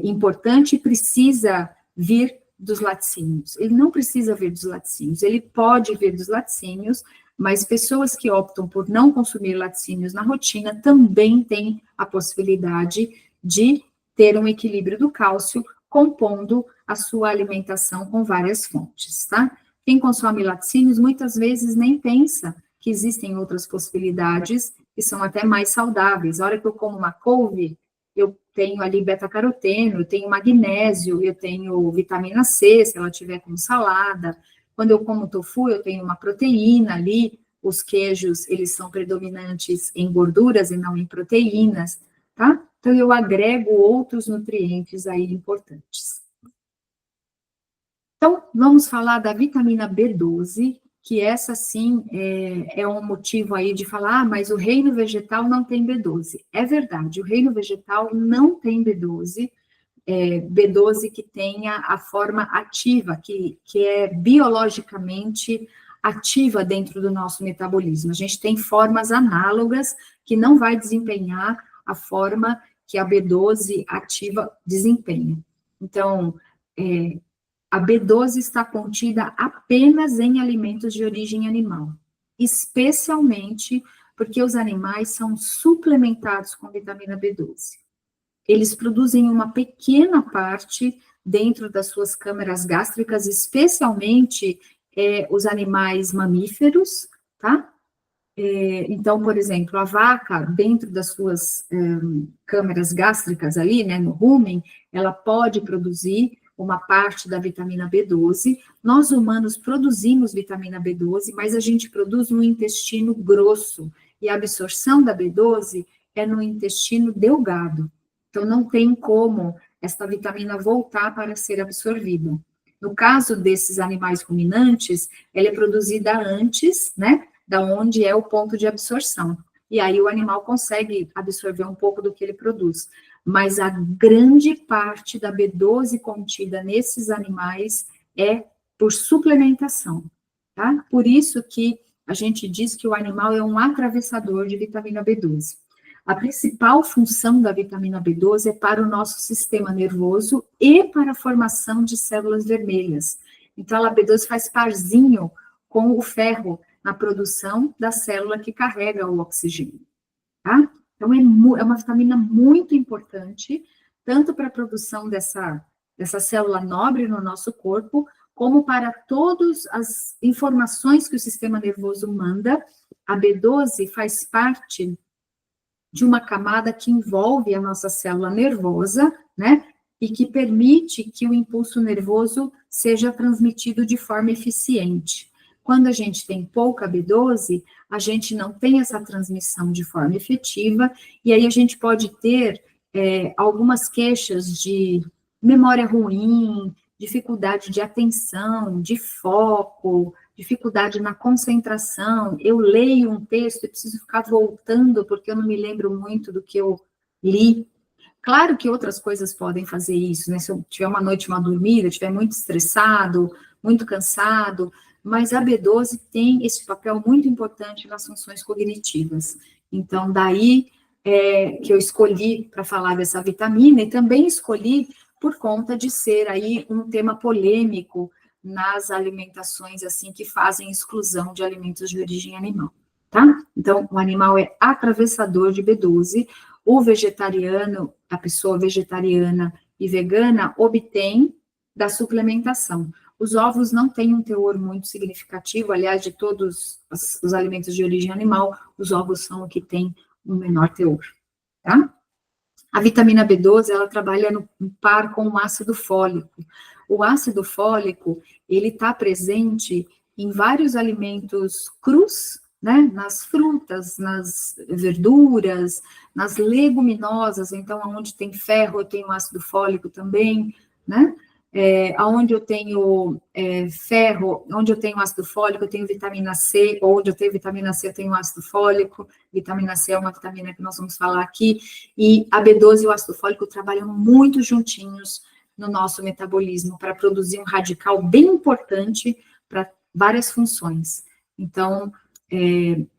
importante e precisa vir dos laticínios. Ele não precisa vir dos laticínios, ele pode vir dos laticínios, mas pessoas que optam por não consumir laticínios na rotina também têm a possibilidade de ter um equilíbrio do cálcio, compondo a sua alimentação com várias fontes, tá? Quem consome laticínios muitas vezes nem pensa que existem outras possibilidades que são até mais saudáveis. A hora que eu como uma couve, eu tenho ali beta-caroteno, eu tenho magnésio, eu tenho vitamina C, se ela tiver com salada. Quando eu como tofu, eu tenho uma proteína ali. Os queijos, eles são predominantes em gorduras e não em proteínas, tá? Então, eu agrego outros nutrientes aí importantes. Então, vamos falar da vitamina B12, que essa sim é um motivo aí de falar, mas o reino vegetal não tem B12. É verdade, o reino vegetal não tem B12, B12 que tenha a forma ativa, que é biologicamente ativa dentro do nosso metabolismo. A gente tem formas análogas que não vai desempenhar a forma que a B12 ativa desempenha. Então, a B12 está contida apenas em alimentos de origem animal. especialmente porque os animais são suplementados com vitamina B12. Eles produzem uma pequena parte dentro das suas câmaras gástricas, especialmente os animais mamíferos, tá? Então, por exemplo, a vaca, dentro das suas câmaras gástricas ali, né, no rumen, ela pode produzir uma parte da vitamina B12. Nós, humanos, produzimos vitamina B12, mas a gente produz no intestino grosso, e a absorção da B12 é no intestino delgado. Então, não tem como esta vitamina voltar para ser absorvida. No caso desses animais ruminantes, ela é produzida antes, né, da onde é o ponto de absorção. E aí o animal consegue absorver um pouco do que ele produz. Mas a grande parte da B12 contida nesses animais é por suplementação, tá? Por isso que a gente diz que o animal é um atravessador de vitamina B12. A principal função da vitamina B12 é para o nosso sistema nervoso e para a formação de células vermelhas. Então, a B12 faz parzinho com o ferro na produção da célula que carrega o oxigênio, tá? Então, é uma vitamina muito importante, tanto para a produção dessa célula nobre no nosso corpo, como para todas as informações que o sistema nervoso manda. A B12 faz parte de uma camada que envolve a nossa célula nervosa, né? E que permite que o impulso nervoso seja transmitido de forma eficiente. Quando a gente tem pouca B12, a gente não tem essa transmissão de forma efetiva, e aí a gente pode ter algumas queixas de memória ruim, dificuldade de atenção, de foco, dificuldade na concentração. Eu leio um texto e preciso ficar voltando, porque eu não me lembro muito do que eu li. Claro que outras coisas podem fazer isso, né? Se eu tiver uma noite mal dormida, estiver muito estressado, muito cansado, mas a B12 tem esse papel muito importante nas funções cognitivas. Então, daí que eu escolhi para falar dessa vitamina, e também escolhi por conta de ser aí um tema polêmico nas alimentações, assim, que fazem exclusão de alimentos de origem animal, tá? Então, o animal é atravessador de B12, o vegetariano, a pessoa vegetariana e vegana obtém da suplementação. Os ovos não têm um teor muito significativo, aliás, de todos os alimentos de origem animal, os ovos são o que tem um menor teor, tá? A vitamina B12, ela trabalha no par com o ácido fólico. O ácido fólico, ele está presente em vários alimentos crus, né? Nas frutas, nas verduras, nas leguminosas, então, onde tem ferro, eu tenho ácido fólico também, né? Onde eu tenho ferro, onde eu tenho ácido fólico, eu tenho vitamina C, onde eu tenho vitamina C, eu tenho ácido fólico. Vitamina C é uma vitamina que nós vamos falar aqui, e a B12 e o ácido fólico trabalham muito juntinhos no nosso metabolismo para produzir um radical bem importante para várias funções. Então,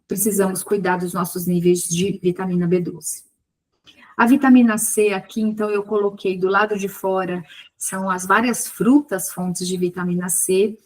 precisamos cuidar dos nossos níveis de vitamina B12. A vitamina C aqui, então, eu coloquei do lado de fora, são as várias frutas fontes de vitamina C.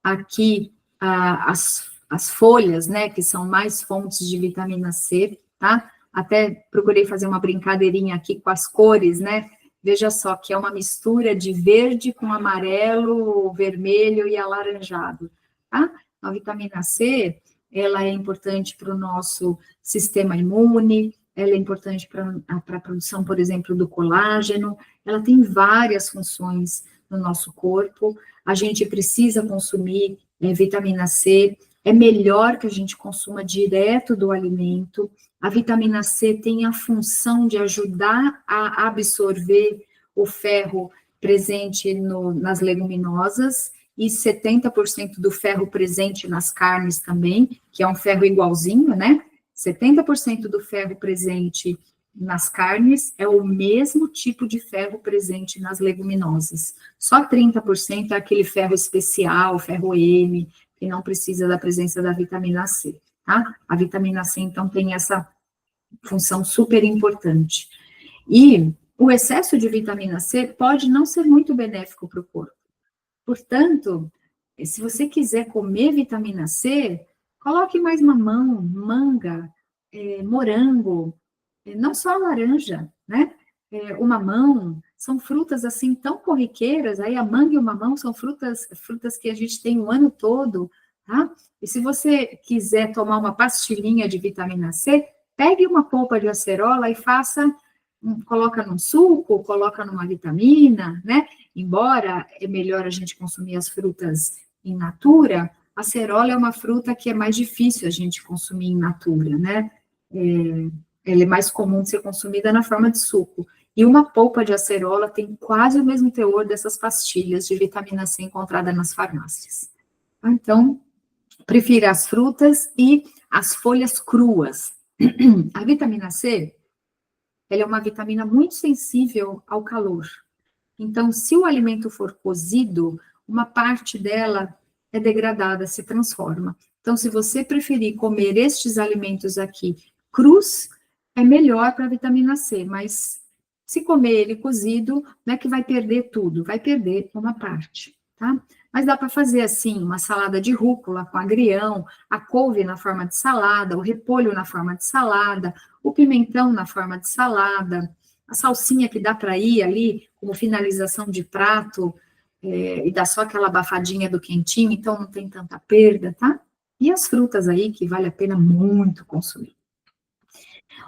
Aqui, as folhas, né, que são mais fontes de vitamina C, tá? Até procurei fazer uma brincadeirinha aqui com as cores, né? Veja só que é uma mistura de verde com amarelo, vermelho e alaranjado, tá? A vitamina C, ela é importante para o nosso sistema imune, ela é importante para a produção, por exemplo, do colágeno, ela tem várias funções no nosso corpo. A gente precisa consumir vitamina C, é melhor que a gente consuma direto do alimento. A vitamina C tem a função de ajudar a absorver o ferro presente nas leguminosas, e 70% do ferro presente nas carnes também, que é um ferro igualzinho, né? 70% do ferro presente nas carnes é o mesmo tipo de ferro presente nas leguminosas. Só 30% é aquele ferro especial, ferro M, que não precisa da presença da vitamina C, tá? A vitamina C, então, tem essa função super importante. E o excesso de vitamina C pode não ser muito benéfico para o corpo. Portanto, se você quiser comer vitamina C, Coloque mais mamão, manga, morango, não só a laranja, né? O mamão, são frutas assim tão corriqueiras, aí a manga e o mamão são frutas que a gente tem o ano todo, tá? E se você quiser tomar uma pastilhinha de vitamina C, pegue uma polpa de acerola e coloca num suco, coloca numa vitamina, né? Embora é melhor a gente consumir as frutas in natura, a acerola é uma fruta que é mais difícil a gente consumir in natura, né? Ela é mais comum de ser consumida na forma de suco. E uma polpa de acerola tem quase o mesmo teor dessas pastilhas de vitamina C encontrada nas farmácias. Então, prefira as frutas e as folhas cruas. A vitamina C, ela é uma vitamina muito sensível ao calor. Então, se o alimento for cozido, uma parte dela é degradada, se transforma. Então, se você preferir comer estes alimentos aqui crus, é melhor para a vitamina C, mas se comer ele cozido, não é que vai perder tudo, vai perder uma parte, tá? Mas dá para fazer assim, uma salada de rúcula com agrião, a couve na forma de salada, o repolho na forma de salada, o pimentão na forma de salada, a salsinha que dá para ir ali como finalização de prato, e dá só aquela abafadinha do quentinho, então não tem tanta perda, tá? E as frutas aí que vale a pena muito consumir.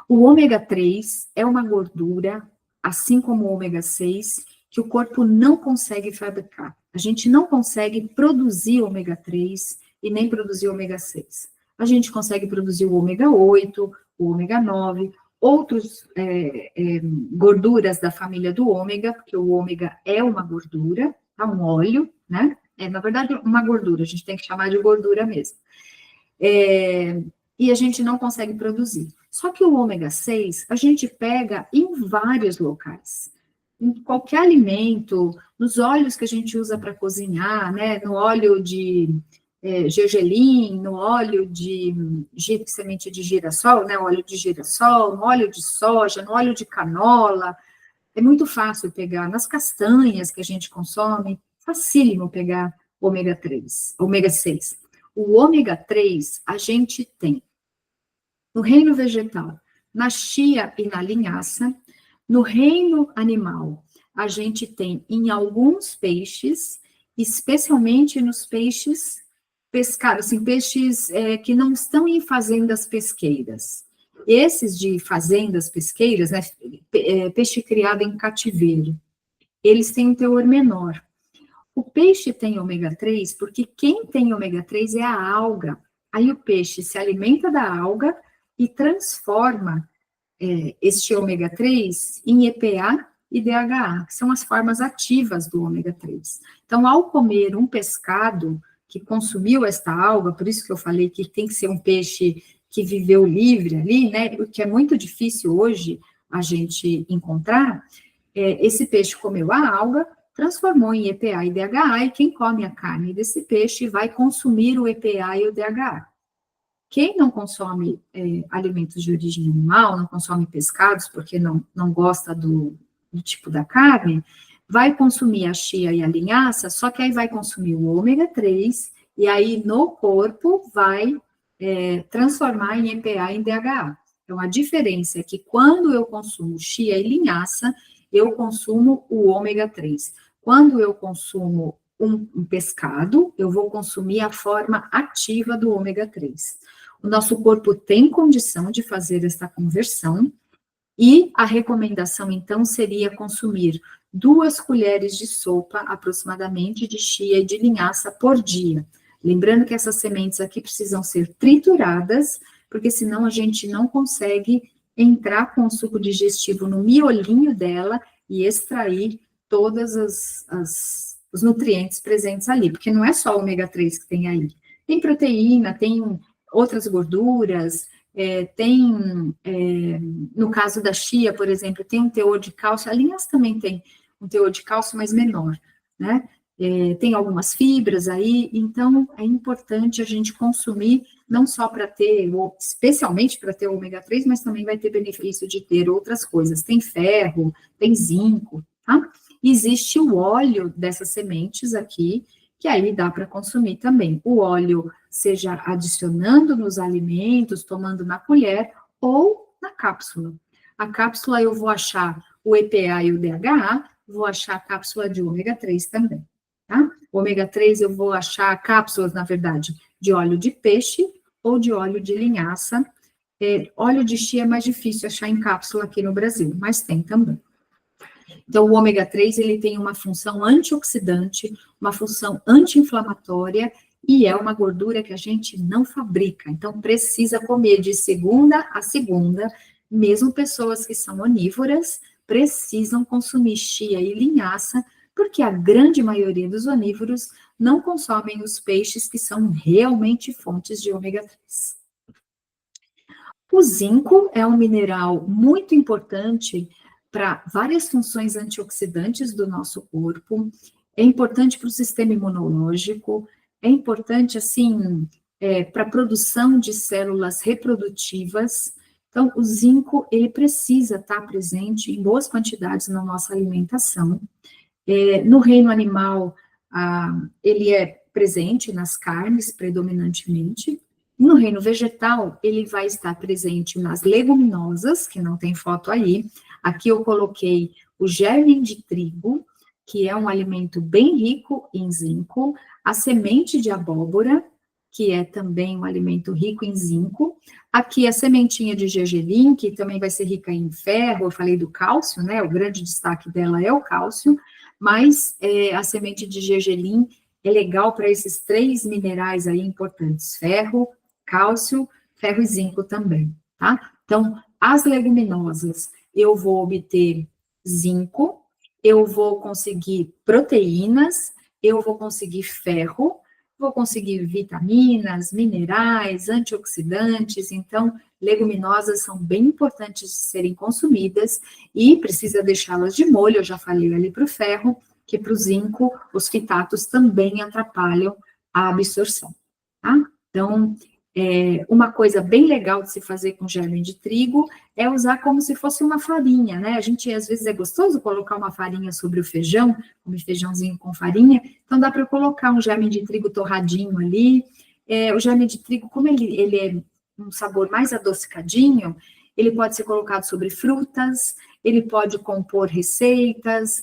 O ômega 3 é uma gordura, assim como o ômega 6, que o corpo não consegue fabricar. A gente não consegue produzir ômega 3 e nem produzir ômega 6. A gente consegue produzir o ômega 8, o ômega 9, outros gorduras da família do ômega, porque o ômega é uma gordura, tá? Um óleo, né? Na verdade, uma gordura, a gente tem que chamar de gordura mesmo. E a gente não consegue produzir. Só que o ômega 6, a gente pega em vários locais. Em qualquer alimento, nos óleos que a gente usa para cozinhar, né? No óleo de gergelim, no óleo de semente de girassol, né? Óleo de girassol, no óleo de soja, no óleo de canola. É muito fácil pegar nas castanhas que a gente consome, facílimo pegar ômega 3, ômega 6. O ômega 3 a gente tem no reino vegetal, na chia e na linhaça. No reino animal, a gente tem em alguns peixes, especialmente nos peixes pescados, assim, peixes que não estão em fazendas pesqueiras. Esses de fazendas pesqueiras, né, peixe criado em cativeiro, eles têm um teor menor. O peixe tem ômega 3 porque quem tem ômega 3 é a alga. Aí o peixe se alimenta da alga e transforma este ômega 3 em EPA e DHA, que são as formas ativas do ômega 3. Então, ao comer um pescado que consumiu esta alga, por isso que eu falei que tem que ser um peixe que viveu livre ali, né, o que é muito difícil hoje a gente encontrar, esse peixe comeu a alga, transformou em EPA e DHA, e quem come a carne desse peixe vai consumir o EPA e o DHA. Quem não consome alimentos de origem animal, não consome pescados, porque não gosta do tipo da carne, vai consumir a chia e a linhaça, só que aí vai consumir o ômega 3, e aí no corpo vai transformar em EPA e em DHA. Então, a diferença é que quando eu consumo chia e linhaça, eu consumo o ômega 3. Quando eu consumo um pescado, eu vou consumir a forma ativa do ômega 3. O nosso corpo tem condição de fazer esta conversão, e a recomendação, então, seria consumir 2 colheres de sopa, aproximadamente, de chia e de linhaça por dia. Lembrando que essas sementes aqui precisam ser trituradas, porque senão a gente não consegue entrar com o suco digestivo no miolinho dela e extrair todos os nutrientes presentes ali, porque não é só o ômega 3 que tem aí. Tem proteína, tem outras gorduras, no caso da chia, por exemplo, tem um teor de cálcio, a linhaça também tem um teor de cálcio, mas menor, né? Tem algumas fibras aí, então é importante a gente consumir, não só para ter, especialmente para ter o ômega 3, mas também vai ter benefício de ter outras coisas. Tem ferro, tem zinco, tá? Existe o óleo dessas sementes aqui, que aí dá para consumir também. O óleo seja adicionando nos alimentos, tomando na colher ou na cápsula. A cápsula eu vou achar o EPA e o DHA, vou achar a cápsula de ômega 3 também, tá? O ômega 3 eu vou achar cápsulas, na verdade, de óleo de peixe ou de óleo de linhaça. Óleo de chia é mais difícil achar em cápsula aqui no Brasil, mas tem também. Então, o ômega 3, ele tem uma função antioxidante, uma função anti-inflamatória, e é uma gordura que a gente não fabrica. Então, precisa comer de segunda a segunda, mesmo pessoas que são onívoras, precisam consumir chia e linhaça, porque a grande maioria dos onívoros não consomem os peixes que são realmente fontes de ômega 3. O zinco é um mineral muito importante para várias funções antioxidantes do nosso corpo, é importante para o sistema imunológico, é importante, assim, para a produção de células reprodutivas. Então, o zinco, ele precisa estar presente em boas quantidades na nossa alimentação. No reino animal, ele é presente nas carnes, predominantemente. No reino vegetal, ele vai estar presente nas leguminosas, que não tem foto aí. Aqui eu coloquei o germe de trigo, que é um alimento bem rico em zinco, a semente de abóbora, que é também um alimento rico em zinco. Aqui a sementinha de gergelim, que também vai ser rica em ferro, eu falei do cálcio, né? O grande destaque dela é o cálcio, mas a semente de gergelim é legal para esses 3 minerais aí importantes: ferro, cálcio, ferro e zinco também, tá? Então, as leguminosas, eu vou obter zinco, eu vou conseguir proteínas, eu vou conseguir ferro, vou conseguir vitaminas, minerais, antioxidantes. Então, leguminosas são bem importantes de serem consumidas e precisa deixá-las de molho. Eu já falei ali para o ferro, que para o zinco, os fitatos também atrapalham a absorção, tá? Então, uma coisa bem legal de se fazer com germe de trigo é usar como se fosse uma farinha, né? A gente, às vezes, é gostoso colocar uma farinha sobre o feijão, comer feijãozinho com farinha, então dá para colocar um germe de trigo torradinho ali. O germe de trigo, como ele é um sabor mais adocicadinho, ele pode ser colocado sobre frutas, ele pode compor receitas,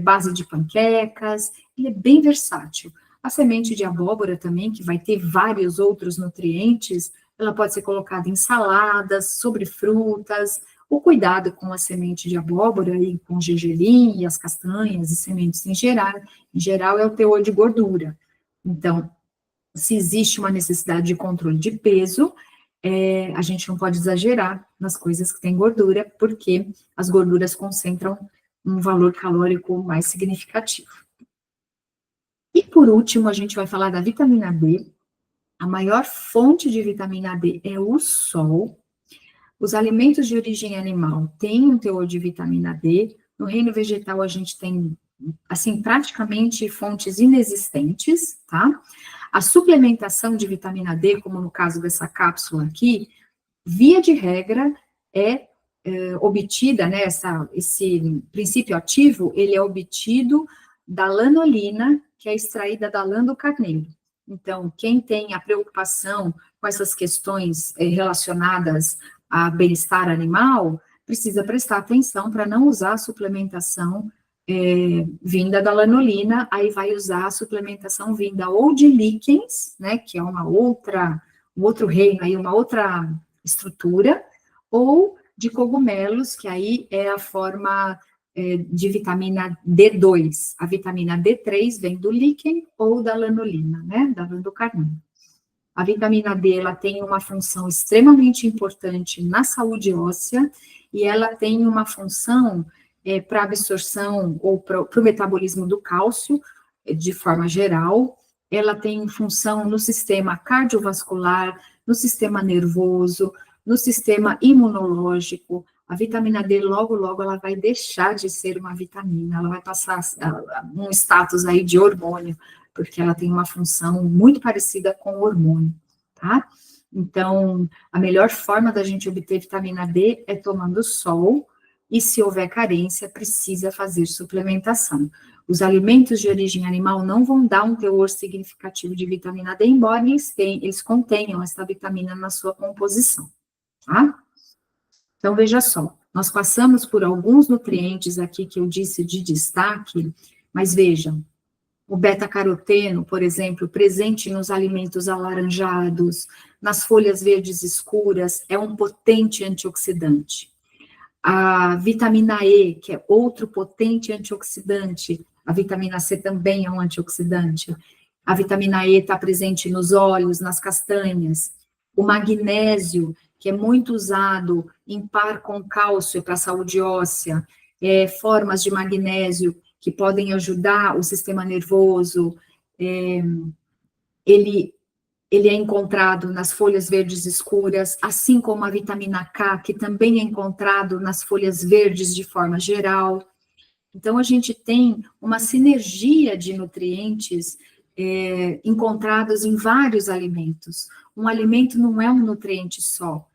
base de panquecas, ele é bem versátil. A semente de abóbora também, que vai ter vários outros nutrientes, ela pode ser colocada em saladas, sobre frutas. O cuidado com a semente de abóbora e com o gergelim e as castanhas e sementes em geral é o teor de gordura. Então, se existe uma necessidade de controle de peso, a gente não pode exagerar nas coisas que têm gordura, porque as gorduras concentram um valor calórico mais significativo. E, por último, a gente vai falar da vitamina D. A maior fonte de vitamina D é o sol. Os alimentos de origem animal têm um teor de vitamina D. No reino vegetal, a gente tem, assim, praticamente fontes inexistentes, tá? A suplementação de vitamina D, como no caso dessa cápsula aqui, via de regra, é obtida, né? Esse princípio ativo, ele é obtido da lanolina, que é extraída da lã do carneiro. Então, quem tem a preocupação com essas questões relacionadas a bem-estar animal, precisa prestar atenção para não usar a suplementação vinda da lanolina, aí vai usar a suplementação vinda ou de líquens, né, que é um outro reino, aí uma outra estrutura, ou de cogumelos, que aí é a forma de vitamina D2. A vitamina D3 vem do líquen ou da lanolina, né, da lã do carneiro. A vitamina D, ela tem uma função extremamente importante na saúde óssea, e ela tem uma função para absorção ou para o metabolismo do cálcio, de forma geral. Ela tem função no sistema cardiovascular, no sistema nervoso, no sistema imunológico. A vitamina D, logo, logo, ela vai deixar de ser uma vitamina, ela vai passar um status aí de hormônio, porque ela tem uma função muito parecida com o hormônio, tá? Então, a melhor forma da gente obter vitamina D é tomando sol, e se houver carência, precisa fazer suplementação. Os alimentos de origem animal não vão dar um teor significativo de vitamina D, embora eles contenham essa vitamina na sua composição, tá? Então, veja só, nós passamos por alguns nutrientes aqui que eu disse de destaque, mas vejam, o beta-caroteno, por exemplo, presente nos alimentos alaranjados, nas folhas verdes escuras, é um potente antioxidante. A vitamina E, que é outro potente antioxidante, a vitamina C também é um antioxidante. A vitamina E está presente nos óleos, nas castanhas. O magnésio, que é muito usado em par com cálcio para a saúde óssea, formas de magnésio que podem ajudar o sistema nervoso, ele é encontrado nas folhas verdes escuras, assim como a vitamina K, que também é encontrado nas folhas verdes de forma geral. Então, a gente tem uma sinergia de nutrientes encontrados em vários alimentos. Um alimento não é um nutriente só.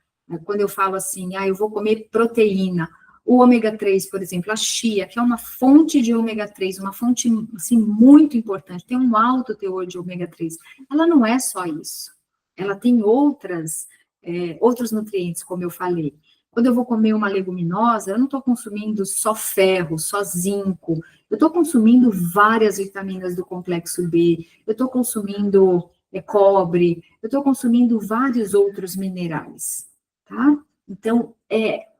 Quando eu falo assim, eu vou comer proteína, o ômega 3, por exemplo, a chia, que é uma fonte de ômega 3, uma fonte, assim, muito importante, tem um alto teor de ômega 3, ela não é só isso, ela tem outros nutrientes, como eu falei. Quando eu vou comer uma leguminosa, eu não estou consumindo só ferro, só zinco, eu estou consumindo várias vitaminas do complexo B, eu estou consumindo cobre, eu estou consumindo vários outros minerais, tá? Então,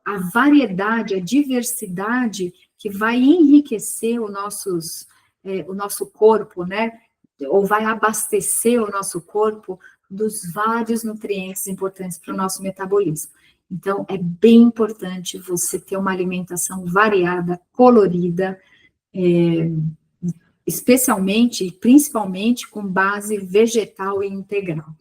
a variedade, a diversidade que vai enriquecer o nosso corpo, né? Ou vai abastecer o nosso corpo dos vários nutrientes importantes para o nosso metabolismo. Então, é bem importante você ter uma alimentação variada, colorida, especialmente e principalmente com base vegetal e integral.